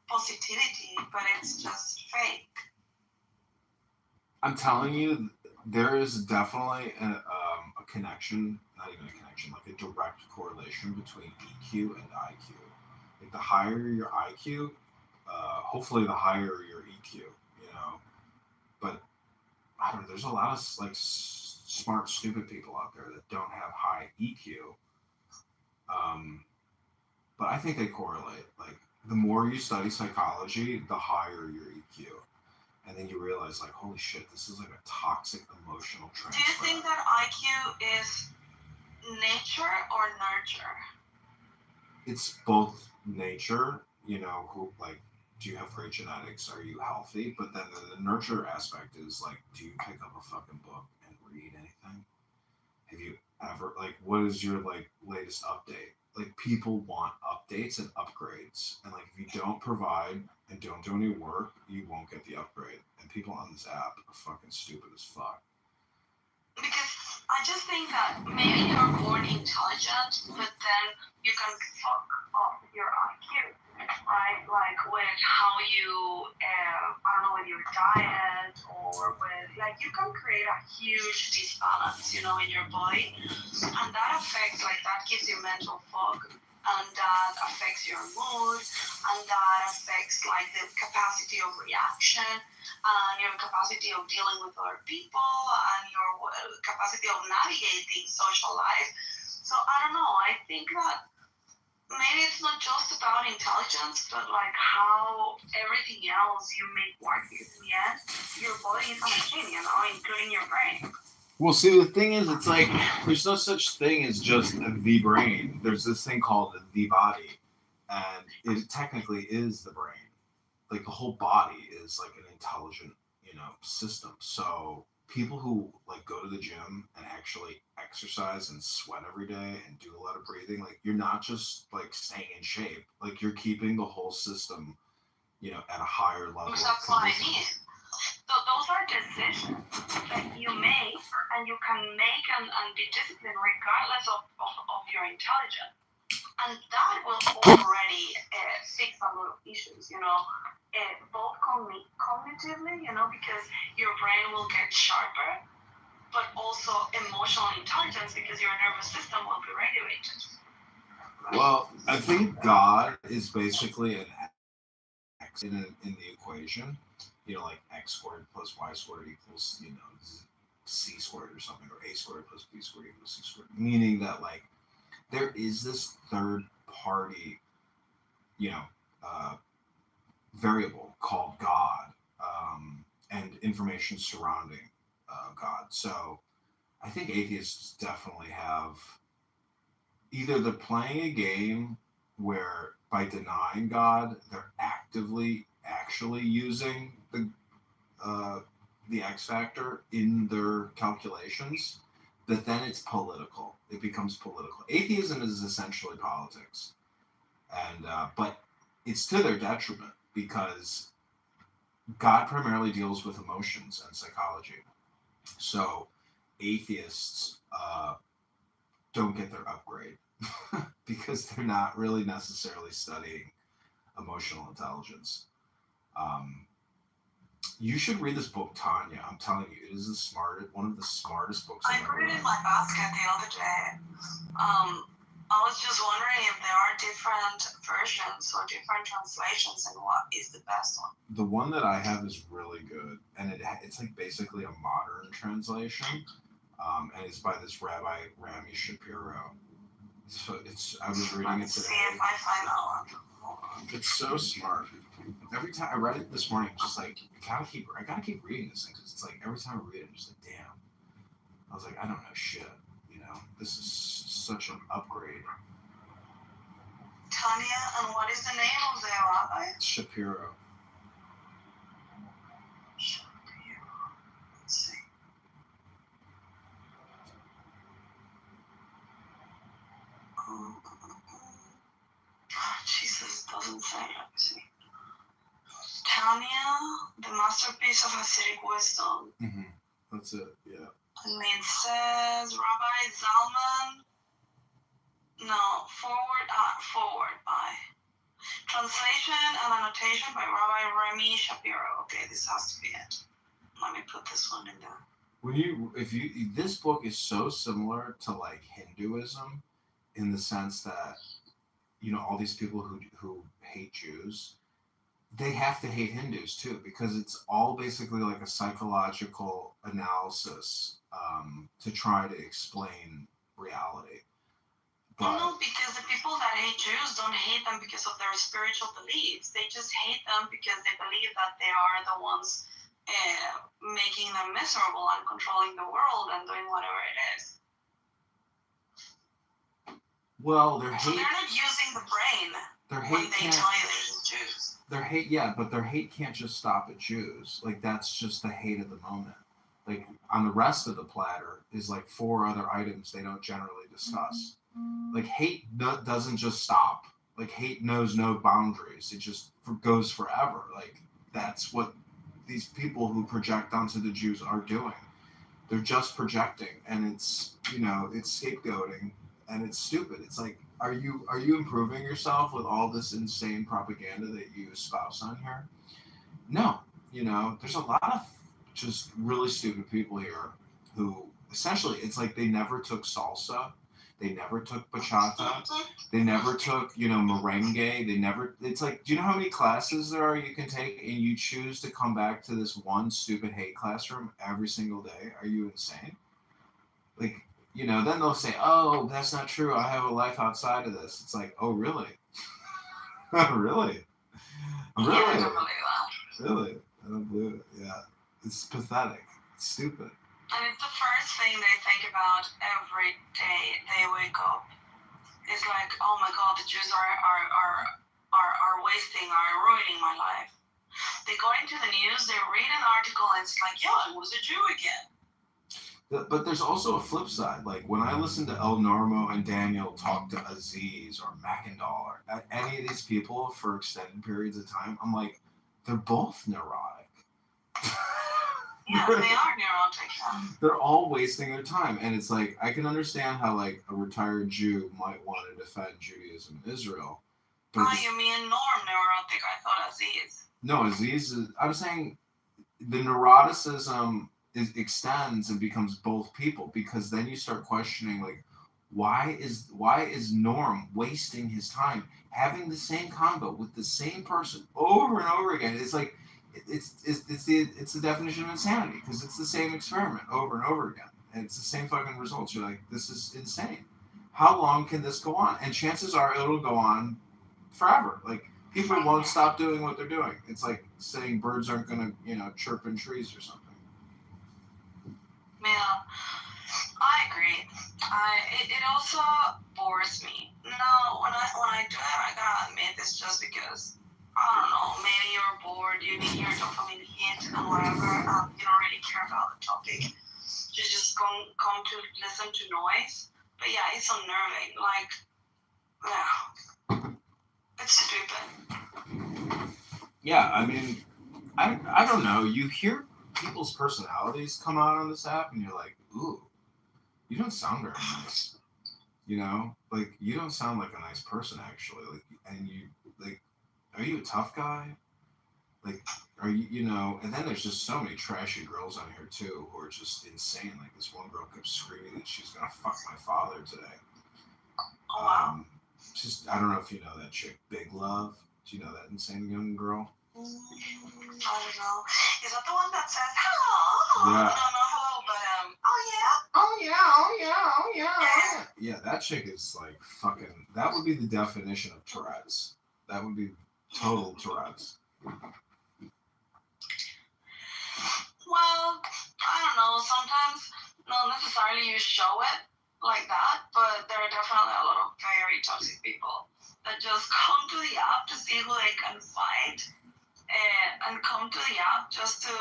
positivity, but it's just fake. I'm telling you, there is definitely a connection, not even a connection, like a direct correlation between EQ and IQ. Like the higher your IQ, hopefully the higher your EQ, you know. But I don't know, there's a lot of like smart, stupid people out there that don't have high EQ. But I think they correlate. Like the more you study psychology, the higher your EQ. And then you realize, like, holy shit, this is like a toxic emotional transfer. Do you think that IQ is nature or nurture? It's both nature, you know, who like, do you have great genetics? Are you healthy? But then the nurture aspect is like, do you pick up a fucking book and read anything? Have you ever, like, what is your like latest update? Like people want updates and upgrades, and like if you don't provide and don't do any work, you won't get the upgrade. And people on this app are fucking stupid as fuck. Because I just think that maybe you're born intelligent, but then you can fuck up your IQ, right? Like with how you, I don't know, with your diet or with, like you can create a huge disbalance, you know, in your body. And that affects, like that gives you mental fog. And that affects your mood, and that affects like the capacity of reaction, and your capacity of dealing with other people, and your capacity of navigating social life. So I don't know. I think that maybe it's not just about intelligence, but like how everything else you make work, because in the end, your body is a machine, you know, including your brain. Well, see, the thing is, it's like there's no such thing as just the brain. There's this thing called the body, and it technically is the brain. Like the whole body is like an intelligent, system. So people who like go to the gym and actually exercise and sweat every day and do a lot of breathing, like you're not just like staying in shape. Like you're keeping the whole system, at a higher level. That's what I mean. So those are decisions that you make and you can make and be disciplined regardless of your intelligence. And that will already fix a lot of issues, both cognitively, because your brain will get sharper, but also emotional intelligence because your nervous system will be regulated. Right? Well, I think God is basically an X in the equation, like X squared plus Y squared equals, C squared or something, or A squared plus B squared equals C squared, meaning that like there is this third party, variable called God, and information surrounding God. So I think atheists definitely have either they're playing a game where by denying God, they're actively actually using the X factor in their calculations, but then it's political. It becomes political. Atheism is essentially politics, and but it's to their detriment because God primarily deals with emotions and psychology. So atheists don't get their upgrade because they're not really necessarily studying emotional intelligence. You should read this book, Tanya. I'm telling you, it is one of the smartest books I've ever read. I put it in my basket the other day. I was just wondering if there are different versions or different translations and what is the best one. The one that I have is really good, and it's like basically a modern translation, and it's by this Rabbi Rami Shapiro. So I was reading it today. See if I find that one. It's so smart. Every time I read it this morning, I'm just like, I gotta keep reading this thing because it's like every time I read it, I'm just like, damn. I was like, I don't know shit. This is such an upgrade. Tanya, and what is the name of the rabbi? Shapiro. Let's see. Jesus, doesn't say. Let me see. Tanya, the masterpiece of Hasidic wisdom. Mm-hmm. That's it. Yeah. And it says Rabbi Zalman. No, forward by. Translation and annotation by Rabbi Rami Shapiro. Okay, this has to be it. Let me put this one in there. This book is so similar to like Hinduism, in the sense that, all these people who hate Jews, they have to hate Hindus too, because it's all basically like a psychological analysis to try to explain reality. But, no, because the people that hate Jews don't hate them because of their spiritual beliefs. They just hate them because they believe that they are the ones making them miserable and controlling the world and doing whatever it is. Well, so they're not using the brain when they tell you they hate Jews. But their hate can't just stop at Jews. Like, that's just the hate of the moment. Like, on the rest of the platter is like 4 other items they don't generally discuss. Like, hate doesn't just stop. Like, hate knows no boundaries. It just goes forever. Like, that's what these people who project onto the Jews are doing. They're just projecting, and it's, it's scapegoating, and it's stupid. It's like, are you improving yourself with all this insane propaganda that you espouse on here? No. There's a lot of just really stupid people here who, essentially, it's like they never took salsa. They never took bachata. They never took, merengue. It's like, do you know how many classes there are you can take and you choose to come back to this one stupid hate classroom every single day? Are you insane? Like, you know, then they'll say, "Oh, that's not true. I have a life outside of this." It's like, "Oh, really? Really? Yeah, I don't Really? believe that. Really? I don't believe it." Yeah, it's pathetic. It's stupid. And it's the first thing they think about every day they wake up. It's like, oh my god, the Jews are wasting, are ruining my life. They go into the news, they read an article, and it's like, yeah, I was a Jew again. But there's also a flip side. Like when I listen to El Normo and Daniel talk to Aziz or Mackendall or any of these people for extended periods of time, I'm like, they're both neurotic. Yeah, they are neurotic. Yeah. They're all wasting their time, and it's like I can understand how like a retired Jew might want to defend Judaism in Israel. But You mean Norm neurotic? I thought Aziz. no, Aziz is. I'm saying the neuroticism extends and becomes both people, because then you start questioning like why is Norm wasting his time having the same combo with the same person over and over again? It's like it's the definition of insanity, because it's the same experiment over and over again, and it's the same fucking results. You're like, this is insane. How long can this go on? And chances are it'll go on forever. Like people won't stop doing what they're doing. It's like saying birds aren't gonna, chirp in trees or something. Yeah, I agree. It also bores me. No, when I do it, I gotta admit it's just because I don't know. Maybe you're bored. You need your dopamine hit and whatever. You don't really care about the topic. You just come to listen to noise. But yeah, it's unnerving. Like, yeah, it's stupid. Yeah, I mean, I don't know. You hear people's personalities come out on this app, and you're like, ooh, you don't sound very nice. Like you don't sound like a nice person actually. Like, and you like, are you a tough guy? Like, are you, and then there's just so many trashy girls on here too who are just insane. Like this one girl kept screaming that she's gonna fuck my father today. Oh, wow. Just, I don't know if you know that chick, Big Love. Do you know that insane young girl? I don't know. Is that the one that says hello? Yeah. No, hello, but oh yeah. Oh yeah, oh yeah, oh yeah. Yeah, that chick is like fucking. That would be the definition of Tourette's. That would be total Tourette's. Well, I don't know. Sometimes not necessarily you show it like that, but there are definitely a lot of very toxic people that just come to the app to see who they can find, and come to the app just to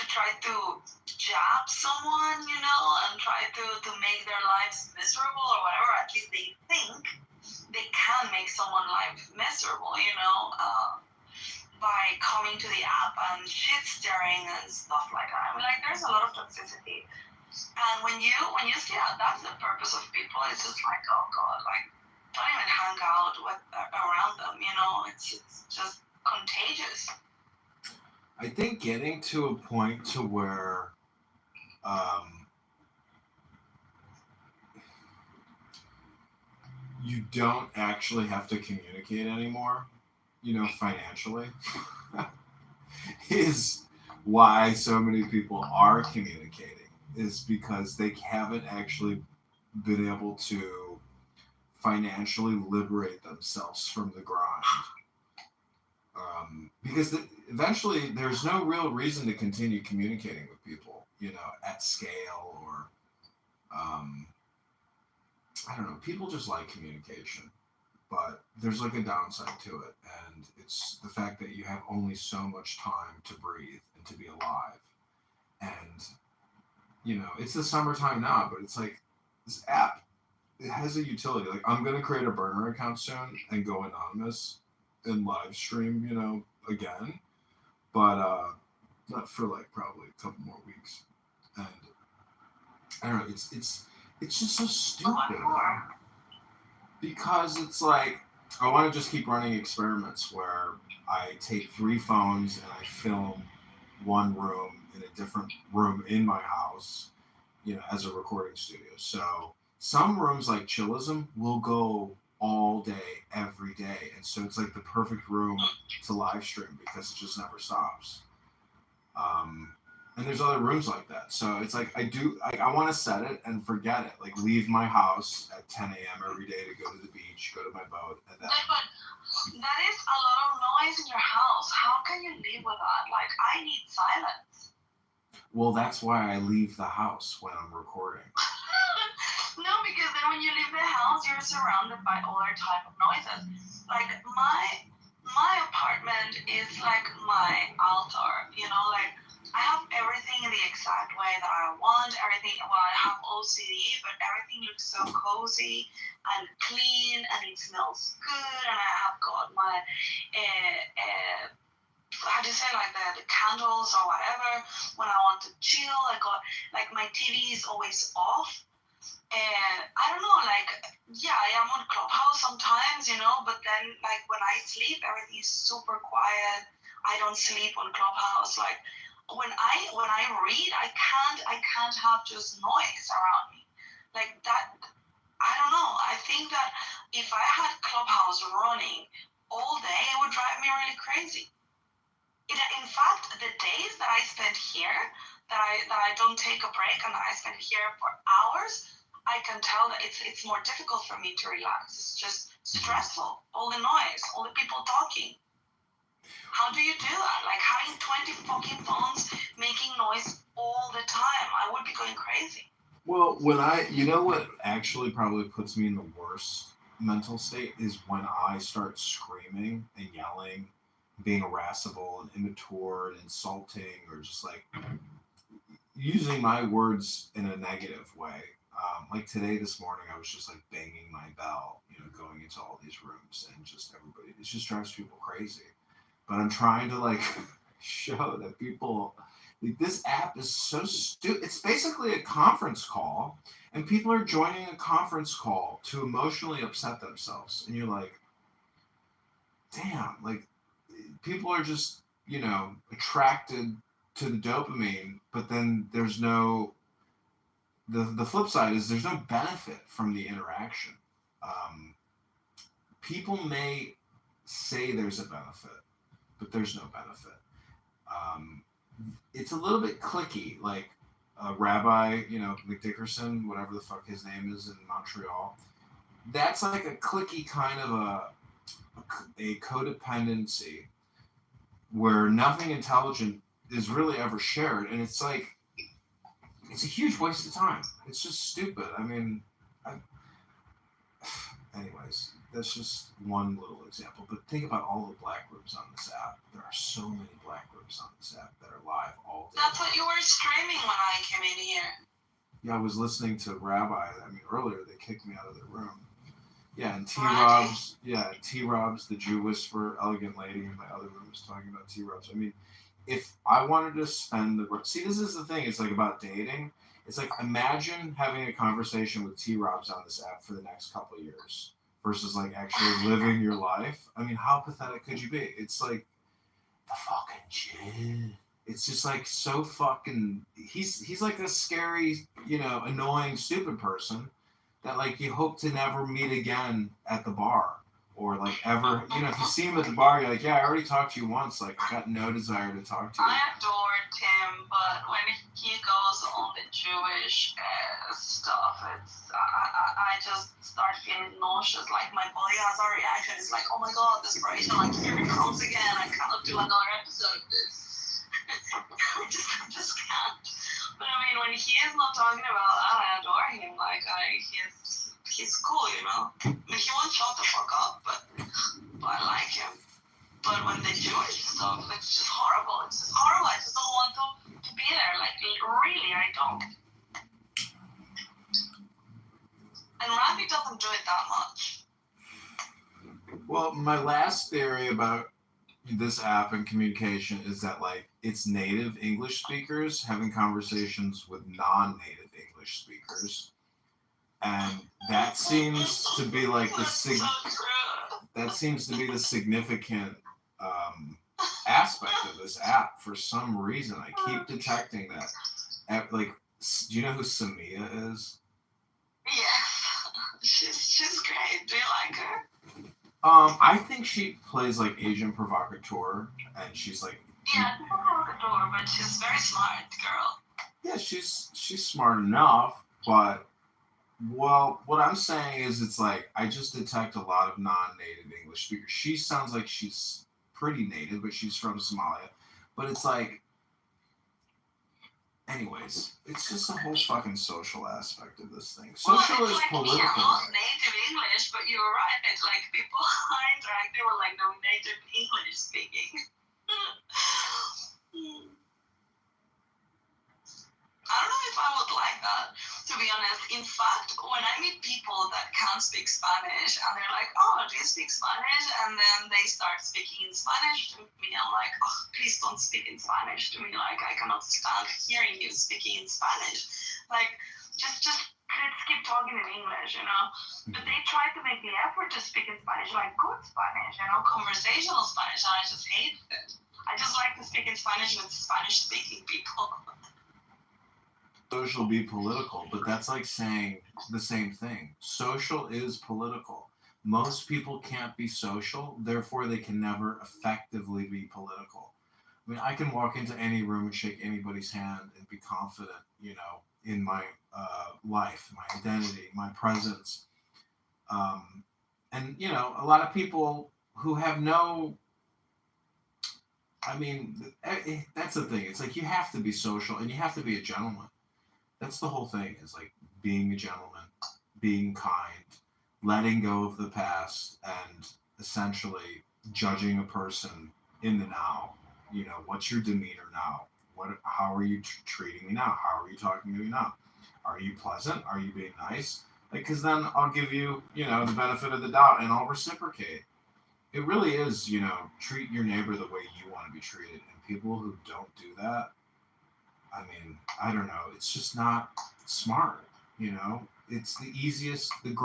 try to jab someone, and try to make their lives miserable or whatever. At least they think they can make someone's life miserable, by coming to the app and shit staring and stuff like that. I mean, like, there's a lot of toxicity. And when you see that that's the purpose of people, it's just like, oh god, like, don't even hang out around them, it's just contagious. I think getting to a point to where you don't actually have to communicate anymore, financially, is why so many people are communicating, is because they haven't actually been able to financially liberate themselves from the grind. Because eventually there's no real reason to continue communicating with people, at scale, or I don't know. People just like communication, but there's like a downside to it, and it's the fact that you have only so much time to breathe and to be alive. And it's the summertime now, but it's like this app, it has a utility. Like, I'm gonna create a burner account soon and go anonymous and live stream, again, but not for like probably a couple more weeks. And I don't know, it's just so stupid, because it's like I want to just keep running experiments where I take 3 phones and I film one room in a different room in my house, as a recording studio. So some rooms like Chillism will go all day, every day. And so it's like the perfect room to live stream because it just never stops. And there's other rooms like that. So it's like I want to set it and forget it. Like leave my house at 10 a.m. every day to go to the beach, go to my boat, and then. But that is a lot of noise in your house. How can you live with that? Like, I need silence. Well, that's why I leave the house when I'm recording. No, because then when you leave the house, you're surrounded by other type of noises. Like my apartment is like my altar. You know, like. I have everything in the exact way that I want. Everything. Well, I have OCD, but everything looks so cozy and clean, and it smells good. And I have got my, how do you say, like the candles or whatever. When I want to chill, I got like my TV is always off. And I don't know, like, yeah, I am on Clubhouse sometimes, you know. But then, like, when I sleep, everything is super quiet. I don't sleep on Clubhouse, like. When I read, I can't have just noise around me, like that. I don't know. I think that if I had Clubhouse running all day, it would drive me really crazy. In fact, the days that I spend here, that I don't take a break and I spend here for hours, I can tell that it's more difficult for me to relax. It's just stressful. All the noise, all the people talking. How do you do that? Like having 20 fucking phones making noise all the time. I would be going crazy. Well, you know what actually probably puts me in the worst mental state is when I start screaming and yelling, being irascible and immature and insulting, or just like using my words in a negative way. Like today, this morning, I was just like banging my bell, you know, going into all these rooms, and just everybody, it just drives people crazy. But I'm trying to like show that people, like, this app is so stupid. It's basically a conference call, and people are joining a conference call to emotionally upset themselves. And you're like, damn, like people are just, you know, attracted to the dopamine, but then there's no, the flip side is there's no benefit from the interaction. People may say there's a benefit, but there's no benefit. It's a little bit cliquey, like Rabbi, you know, McDickerson, whatever the fuck his name is in Montreal. That's like a cliquey kind of a codependency where nothing intelligent is really ever shared, and it's like it's a huge waste of time. It's just stupid. I mean, anyways, that's just one little example. But think about all the black rooms on this app. There are so many black rooms on this app that are live all day. That's what you were screaming when I came in here. Yeah, I was listening to Rabbi. I mean, earlier they kicked me out of their room. Yeah, and T-Rob's, the Jew Whisperer, Elegant Lady in my other room was talking about T-Rob's. I mean, if I wanted to spend see, this is the thing. It's like about dating. It's like, imagine having a conversation with T-Rob's on this app for the next couple of years versus like actually living your life. I mean, how pathetic could you be? It's like the fucking shit. It's just like so fucking. He's like a scary, you know, annoying, stupid person that like you hope to never meet again at the bar, or like ever. You know, if you see him at the bar, you're like, yeah, I already talked to you once. Like, I got no desire to talk to you. I adore Tim, but when he goes on the Jewish stuff, I just start feeling nauseous. Like my body has a reaction. It's like, oh my god, desperation. Like, here it comes again. I cannot do another episode of this. I just can't. But I mean, when he is not talking about that, I adore him. Like, he's cool, you know. I mean, he won't shut the fuck up, but I like him. But when the Jewish stuff, it's just horrible. It's just horrible. I just don't want to be there. Like, really, I don't. And Rabbi doesn't do it that much. Well, my last theory about this app and communication is that like it's native English speakers having conversations with non-native English speakers, and that seems to be like the significant aspect of this app. For some reason, I keep detecting that. Like, do you know who Samia is? Yeah, she's great. Do you like her? I think she plays like Asian provocateur, and she's like Yeah, people call her Kitover, but she's very smart girl. Yeah, she's smart enough, but well, what I'm saying is it's like I just detect a lot of non-native English speakers. She sounds like she's pretty native, but she's from Somalia. But it's like, anyways, it's just a whole fucking social aspect of this thing. Social is like political. not native English, but you're right. It's like people are interacting with like no native English speaking. I don't know if I would like that, to be honest. In fact, when I meet people that can't speak Spanish and they're like, oh, do you speak Spanish? And then they start speaking in Spanish to me, I'm like, oh, please don't speak in Spanish to me. Like, I cannot stand hearing you speaking in Spanish. Like, just let's keep talking in English, you know? But they try to make the effort to speak in Spanish, like good Spanish, you know, conversational Spanish, and I just hate it. I just like to speak in Spanish with Spanish-speaking people. Social be political, but that's like saying the same thing. Social is political. Most people can't be social, therefore they can never effectively be political. I mean, I can walk into any room and shake anybody's hand and be confident, you know, in my life, my identity, my presence. And, you know, a lot of people who have no, I mean, that's the thing. It's like you have to be social and you have to be a gentleman. That's the whole thing, is like being a gentleman, being kind, letting go of the past, and essentially judging a person in the now. You know, what's your demeanor now? How are you treating me now? How are you talking to me now? Are you pleasant? Are you being nice? Like, because then I'll give you, you know, the benefit of the doubt and I'll reciprocate. It really is, you know, treat your neighbor the way you want to be treated. And people who don't do that, I mean, I don't know. It's just not smart, you know? It's the easiest, the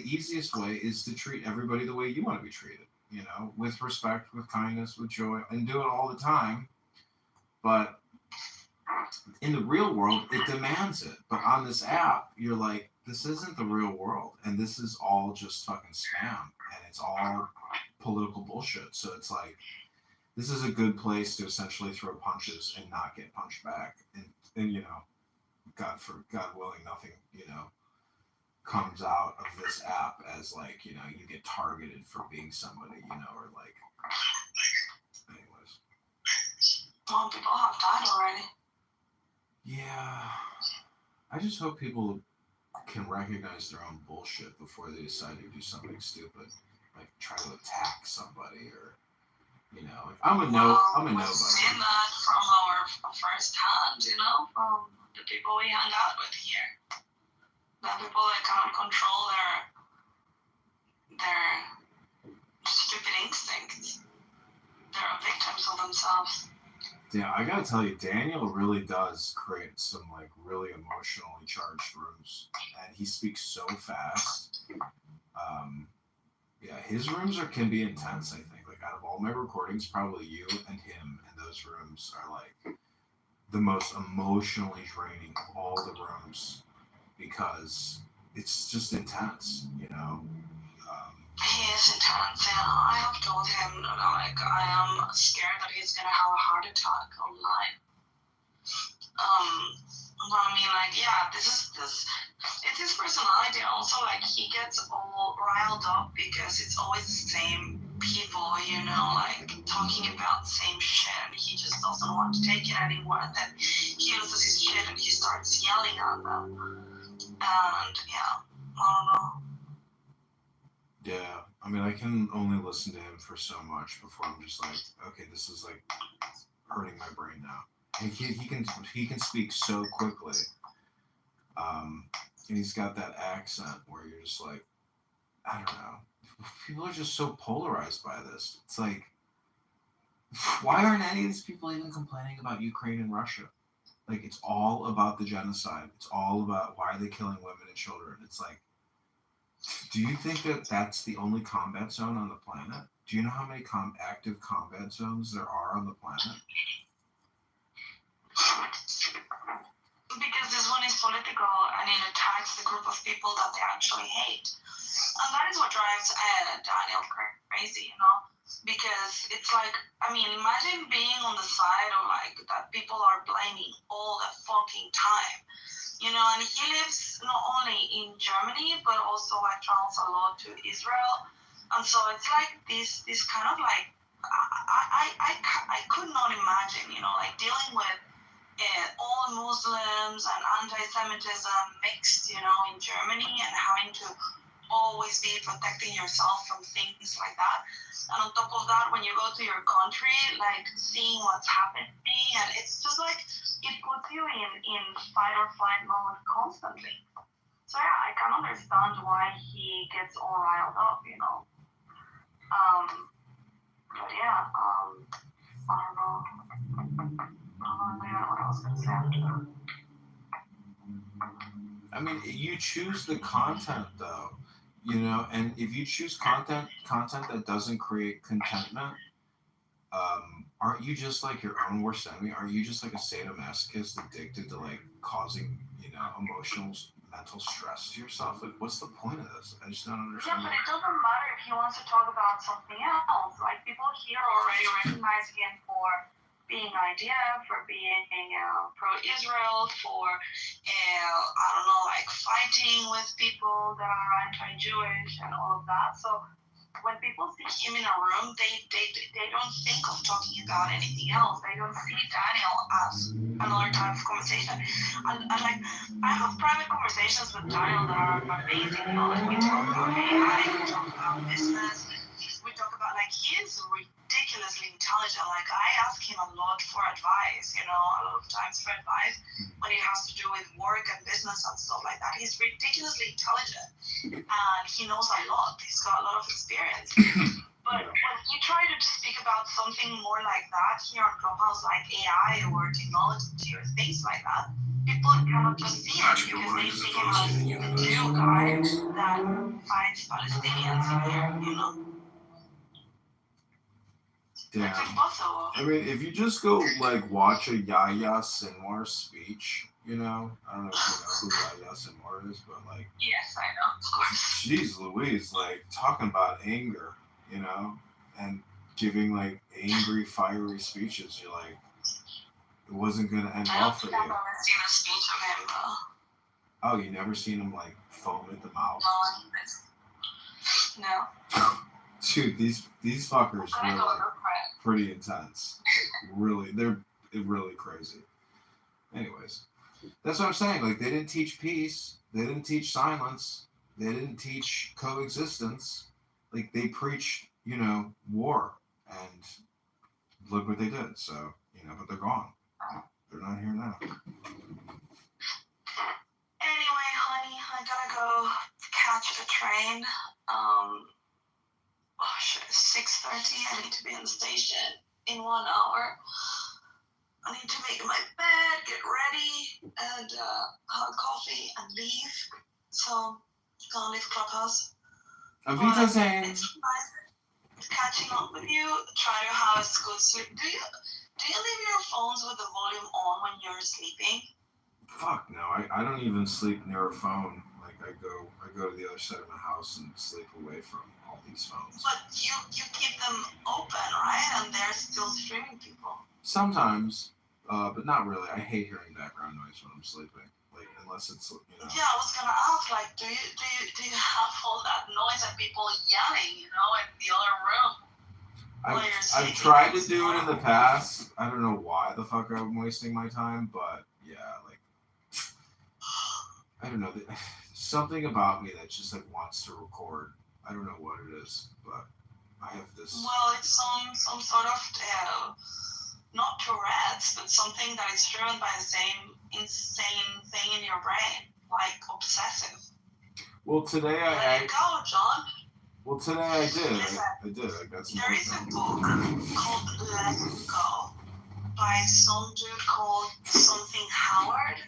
easiest way is to treat everybody the way you want to be treated, you know, with respect, with kindness, with joy, and do it all the time. But in the real world, it demands it. But on this app, you're like, this isn't the real world. And this is all just fucking spam. And it's all political bullshit. So it's like, this is a good place to essentially throw punches and not get punched back. And you know, God willing, nothing, you know, comes out of this app as like, you know, you get targeted for being somebody, you know, or like, anyways. Well, people have died already. Yeah. I just hope people can recognize their own bullshit before they decide to do something stupid. Like try to attack somebody or, you know, I'm a nobody. We've seen that from our first hand, you know, from the people we hang out with here. The people that cannot control their stupid instincts. They're victims of themselves. Yeah, I gotta tell you, Daniel really does create some like really emotionally charged rooms, and he speaks so fast. Yeah, his rooms can be intense. I think, like out of all my recordings, probably you and him in those rooms are like the most emotionally draining of all the rooms because it's just intense, you know. He is intense, yeah. I have told him, like, I am scared that he's gonna have a heart attack online. But I mean, like, yeah, it's his personality. Also, like, he gets all riled up because it's always the same people, you know, like, talking about the same shit. He just doesn't want to take it anymore. And then he loses his shit and he starts yelling at them. And, yeah, I don't know. Yeah, I mean, I can only listen to him for so much before I'm just like, okay, this is like hurting my brain now. And he can speak so quickly, and he's got that accent where you're just like, I don't know. People are just so polarized by this. It's like, why aren't any of these people even complaining about Ukraine and Russia? Like, it's all about the genocide. It's all about why are they killing women and children. It's like, do you think that that's the only combat zone on the planet? Do you know how many active combat zones there are on the planet? Because this one is political and it attacks the group of people that they actually hate. And that is what drives Daniel crazy, you know? because it's like, I mean, imagine being on the side of like that people are blaming all the fucking time, you know. And he lives not only in Germany but also like travels a lot to Israel, and so it's like this kind of like I could not imagine, you know, like dealing with all Muslims and anti-Semitism mixed, you know, in Germany, and having to always be protecting yourself from things like that. And on top of that, when you go to your country, like seeing what's happening, and it's just like it puts you in fight or flight mode constantly. So yeah, I can understand why he gets all riled up, you know. But yeah, I don't know. I don't know what I was gonna say after that. I mean, you choose the content though, you know, and if you choose content that doesn't create contentment, aren't you just like your own worst enemy? Aren't you just like a sadomasochist addicted to like causing, you know, emotional, mental stress to yourself? Like, what's the point of this? I just don't Yeah, understand. but it doesn't matter if he wants to talk about something else. Like, people here already recognize him for being IDF, for being pro-Israel, for, I don't know, like fighting with people that are anti-Jewish and all of that. So when people see him in a room, they don't think of talking about anything else. They don't see Daniel as another type of conversation. And like, I have private conversations with Daniel that are amazing. You know, like we talk about AI, we talk about business, we talk about, like, he is ridiculously intelligent. Like, I ask him a lot for advice, you know, a lot of times for advice when it has to do with work and business and stuff like that. He's ridiculously intelligent and he knows a lot. He's got a lot of experience. But when you try to speak about something more like that here on Clubhouse, like AI or technology or things like that, people cannot just see it because they see him as the Jew guy that fights Palestinians in here, you know? Damn. I mean, if you just go like watch a Yahya Sinwar speech, you know, I don't know if you know who Yahya Sinwar is, but like, yes, I know, of course. Jeez Louise, like talking about anger, you know, and giving like angry, fiery speeches. You're like, it wasn't gonna end well for you. I've never seen a speech of him though. Oh, you never seen him like foam at the mouth? No. Dude, these fuckers were like pretty intense. Like, really, they're really crazy. Anyways, that's what I'm saying. Like, they didn't teach peace. They didn't teach silence. They didn't teach coexistence. Like, they preached, you know, war. And look what they did. So, you know, but they're gone. They're not here now. Anyway, honey, I gotta go catch the train. Oh shit, it's 6:30. I need to be in the station in 1 hour. I need to make my bed, get ready, and have coffee and leave. So, gonna leave Clubhouse. Avita saying. It's nice catching up with you. Try to have a good sleep. Do you leave your phones with the volume on when you're sleeping? Fuck no, I don't even sleep near a phone. Like I go to the other side of my house and sleep away from all these phones. But you keep them open, right? And they're still streaming people. Sometimes, but not really. I hate hearing background noise when I'm sleeping. Like unless it's, you know. Yeah, I was gonna ask, like, do you have all that noise and people yelling, you know, in the other room? I've tried to do it in the past. I don't know why the fuck I'm wasting my time, but yeah, like I don't know. Something about me that just like wants to record. I don't know what it is, but I have this. Well, it's some sort of not Tourette's, but something that is driven by the same insane thing in your brain, like obsessive. Well, today Let it go, John. Well, today I did. Listen, I did. I got some. There is a book called Let It Go by some dude called something Howard.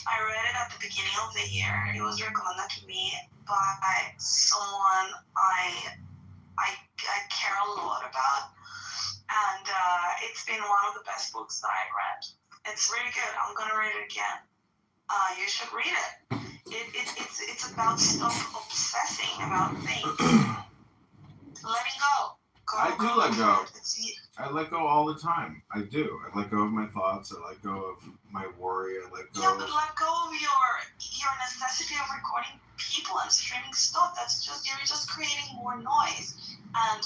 I read it at the beginning of the year. It was recommended to me by someone I care a lot about, and it's been one of the best books that I read. It's really good. I'm gonna read it again. You should read it. It's about stop obsessing about things. Letting go. I do let go. I let go all the time. I do. I let go of my thoughts. I let go of my worry. I let go. Yeah, but let go of your necessity of recording people and streaming stuff. You're just creating more noise, and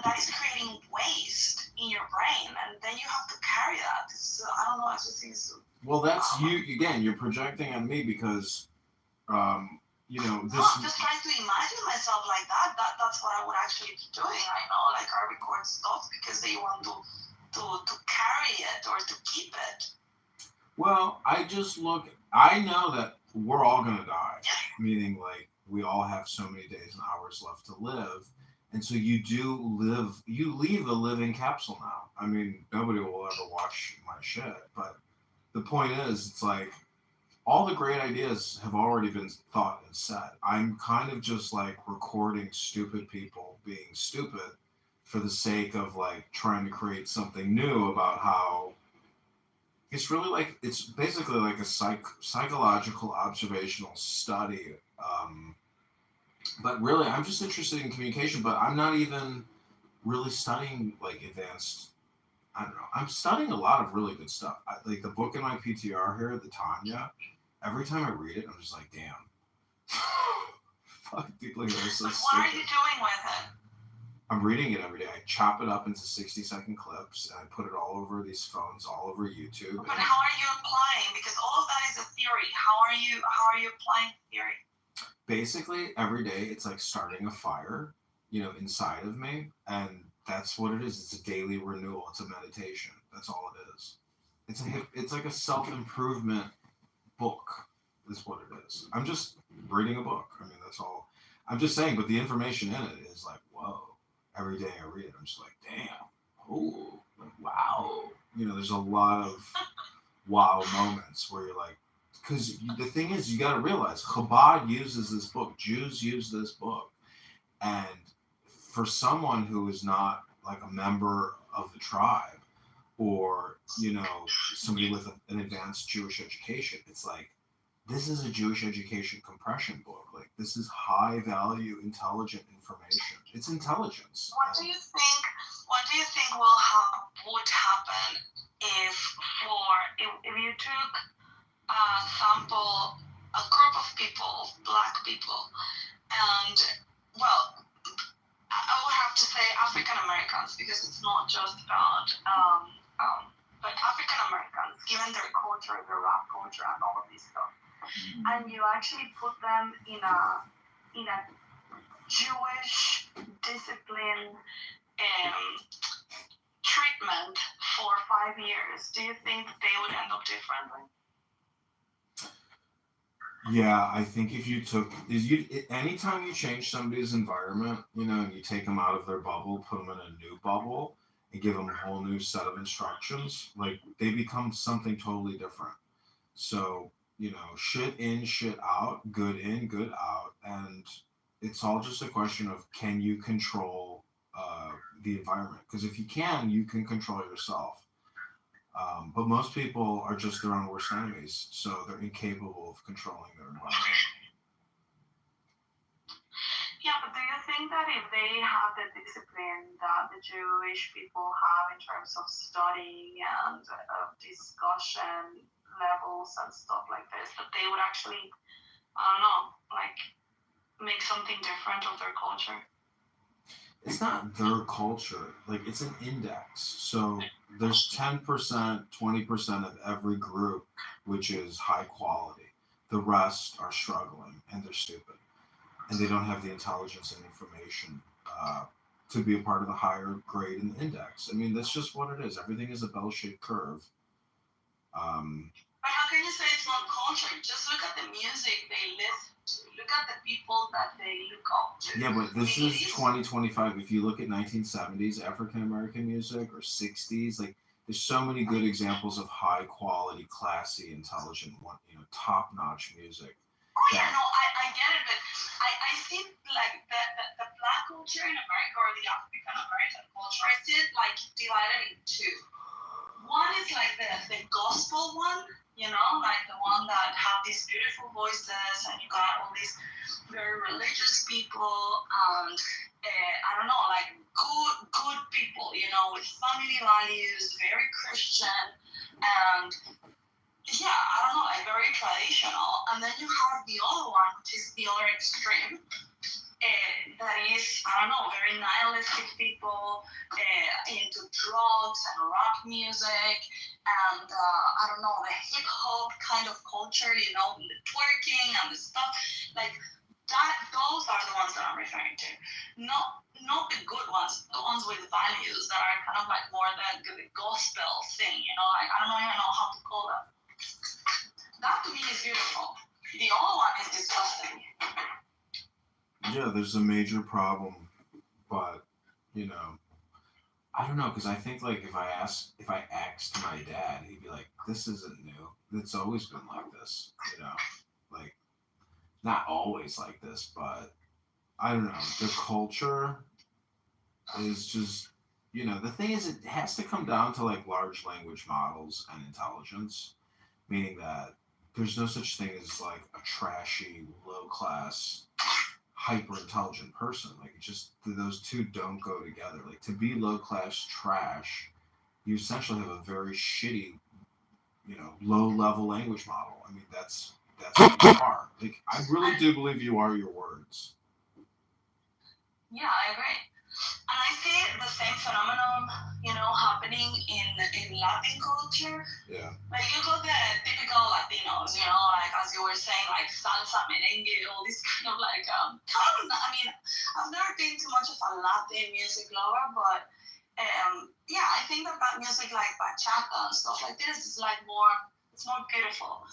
that is creating waste in your brain, and then you have to carry that. So I don't know. I just think it's. Well, that's you again. You're projecting on me because, this. No, I'm just trying to imagine myself like that. That's what I would actually be doing. I know, like I record stuff because they want to carry it or to keep it. Well, I know that we're all gonna die. Meaning, like, we all have so many days and hours left to live. And so you leave a living capsule now. I mean, nobody will ever watch my shit. But the point is, it's like, all the great ideas have already been thought and said. I'm kind of just like recording stupid people being stupid for the sake of like trying to create something new about how it's really like, it's basically like a psychological observational study. But really, I'm just interested in communication, but I'm not even really studying like advanced. I don't know. I'm studying a lot of really good stuff. Like the book in my PTR here, the Tanya. Every time I read it, I'm just like, damn. Fuck, people are so stupid. What are you doing with it? I'm reading it every day. I chop it up into 60-second clips and I put it all over these phones, all over YouTube. But how are you applying? Because all of that is a theory. How are you applying theory? Basically, every day it's like starting a fire, inside of me, and that's what it is. It's a daily renewal. It's a meditation. That's all it is. It's like a self-improvement book is what it is. I'm just reading a book. I mean, that's all. I'm just saying, but the information in it is like, whoa. Every day I read it, I'm just like, damn. Oh, like, wow. There's a lot of wow moments where you're like, because the thing is, you got to realize, Chabad uses this book. Jews use this book. And for someone who is not like a member of the tribe or, somebody with an advanced Jewish education, it's like, this is a Jewish education compression book. Like, this is high value, intelligent information. It's intelligence. What do you think would happen if you took a group of people, Black people, and, well, I would have to say African Americans, because it's not just about, but African Americans, given their culture, their rap culture, and all of this stuff, and you actually put them in a Jewish discipline treatment for 5 years, do you think they would end up differently? Yeah, I think if you anytime you change somebody's environment, and you take them out of their bubble, put them in a new bubble, and give them a whole new set of instructions, like, they become something totally different. So, shit in, shit out, good in, good out, and it's all just a question of, can you control the environment? Because if you can control yourself. But most people are just their own worst enemies, so they're incapable of controlling their environment. Yeah, but do you think that if they have the discipline that the Jewish people have in terms of studying and discussion levels and stuff like this, that they would actually, I don't know, like, make something different of their culture? It's not their culture. Like, it's an index. So there's 10%, 20% of every group which is high quality. The rest are struggling and they're stupid. And they don't have the intelligence and information to be a part of the higher grade in the index. I mean, that's just what it is. Everything is a bell-shaped curve. But how can you say it's not culture? Just look at the music they listen to. Look at the people that they look up to. Yeah, but this is 2025. If you look at 1970s African-American music or 60s, like, there's so many good examples of high-quality, classy, intelligent, top-notch music. Oh, yeah, no, I get it, but I see, like, the Black culture in America or the African-American culture, I see it, like, divided in two. One is, like, the gospel one, like the one that have these beautiful voices, and you got all these very religious people, and I don't know, like good people, you know, with family values, very Christian, and yeah, I don't know, like very traditional. And then you have the other one, which is the other extreme. That is, I don't know, very nihilistic people into drugs and rock music and I don't know, the hip hop kind of culture, you know, the twerking and the stuff like that. Those are the ones that I'm referring to. Not the good ones, the ones with values that are kind of like more the gospel thing, you know, like I don't even know how to call that. That to me is beautiful. The other one is disgusting. Yeah, there's a major problem, but you know, I don't know, because I think like if I asked my dad, he'd be like, "This isn't new. It's always been like this." You know, like not always like this, but I don't know. The culture is just, you know, the thing is, it has to come down to like large language models and intelligence, meaning that there's no such thing as like a trashy, low class hyper intelligent person. Like it just those two don't go together. Like to be low class trash, you essentially have a very shitty, you know, low level language model. I mean that's what you are. Like I really do believe you are your words. Yeah, I agree. And I see the same phenomenon, you know, happening in Latin culture. Yeah. Like you got the typical Latinos, you know, like as you were saying, like salsa, merengue, all this kind of like I mean, I've never been too much of a Latin music lover, but yeah, I think that music like bachata and stuff like this is like it's more beautiful.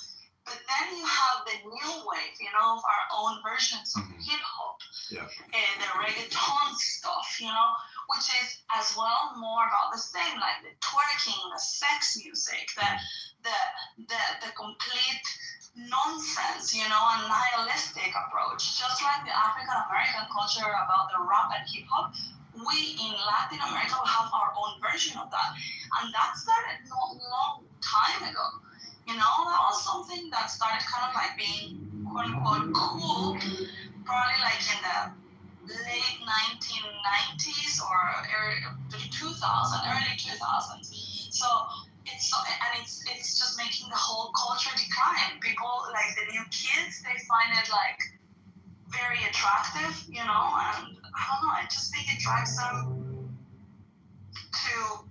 But then you have the new wave, you know, of our own versions of hip hop, and the reggaeton stuff, you know, which is as well more about the same, like the twerking, the sex music, the complete nonsense, you know, and nihilistic approach. Just like the African American culture about the rap and hip hop, we in Latin America have our own version of that, and that started not long time ago. You know, that was something that started kind of like being quote unquote cool, probably like in the late 1990s or early 2000s. So it's just making the whole culture decline. People like the new kids, they find it like very attractive, you know, and I don't know, I just think it drives them to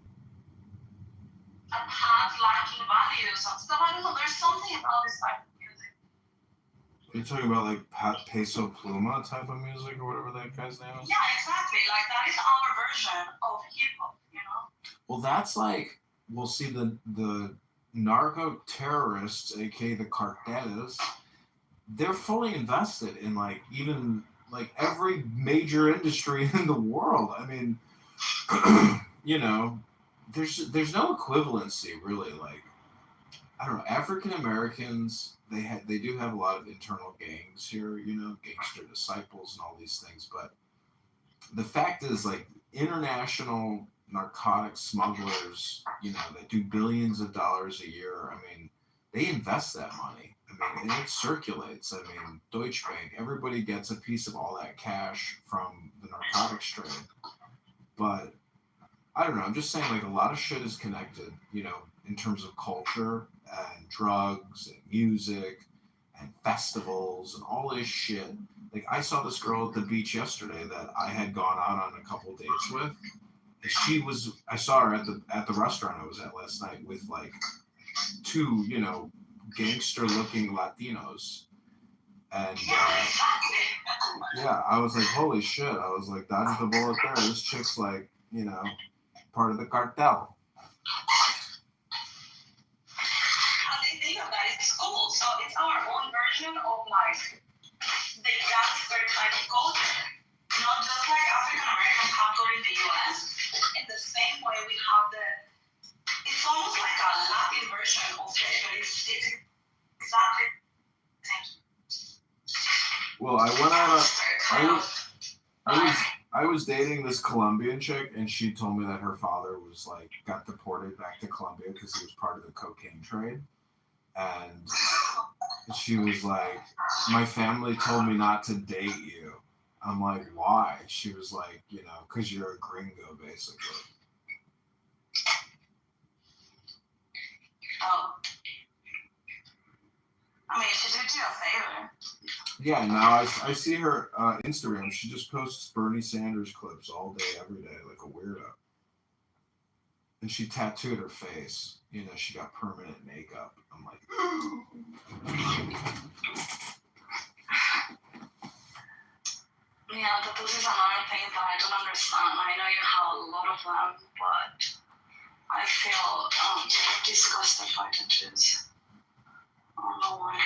have lacking values and stuff. I don't know. There's something about this type of music. You're talking about like Peso Pluma type of music or whatever that guy's name is? Yeah, exactly. Like that is our version of hip hop, you know? Well, that's like, we'll see the narco terrorists, aka the cartels, they're fully invested in like even like every major industry in the world. I mean, you know, there's no equivalency really. Like I don't know, African Americans they do have a lot of internal gangs here, you know, gangster disciples and all these things. But the fact is, like international narcotic smugglers, you know, that do billions of dollars a year. I mean, they invest that money. I mean, and it circulates. I mean, Deutsche Bank, everybody gets a piece of all that cash from the narcotics trade. But I don't know. I'm just saying, like, a lot of shit is connected, you know, in terms of culture and drugs and music and festivals and all this shit. Like, I saw this girl at the beach yesterday that I had gone out on a couple dates with. And I saw her at the restaurant I was at last night with, like, two, you know, gangster-looking Latinos. And, yeah, I was like, holy shit. I was like, dodge the bullet there. This chick's, like, you know, part of the cartel. And they think of that it's cool. So it's our own version of like the gangster type of culture. You know, just like African Americans have during the US, in the same way we have it's almost like a Latin version of it, but it's exactly the same. Well, I was dating this Colombian chick, and she told me that her father was like got deported back to Colombia because he was part of the cocaine trade, and she was like, "My family told me not to date you." I'm like, why? She was like, you know, because you're a gringo, basically. Oh. I mean, she did you a favor. Yeah, now I see her Instagram. She just posts Bernie Sanders clips all day, every day, like a weirdo. And she tattooed her face. You know, she got permanent makeup. I'm like, Yeah, tattoos is another thing that I don't understand. I know you have a lot of them, but I feel disgusted by tattoos. I don't know why.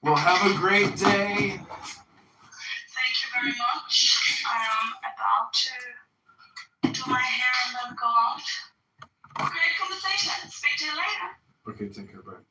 well, have a great day. Thank you very much. I am about to do my hair and then go out. Great conversation. Speak to you later. Okay, take care, bye.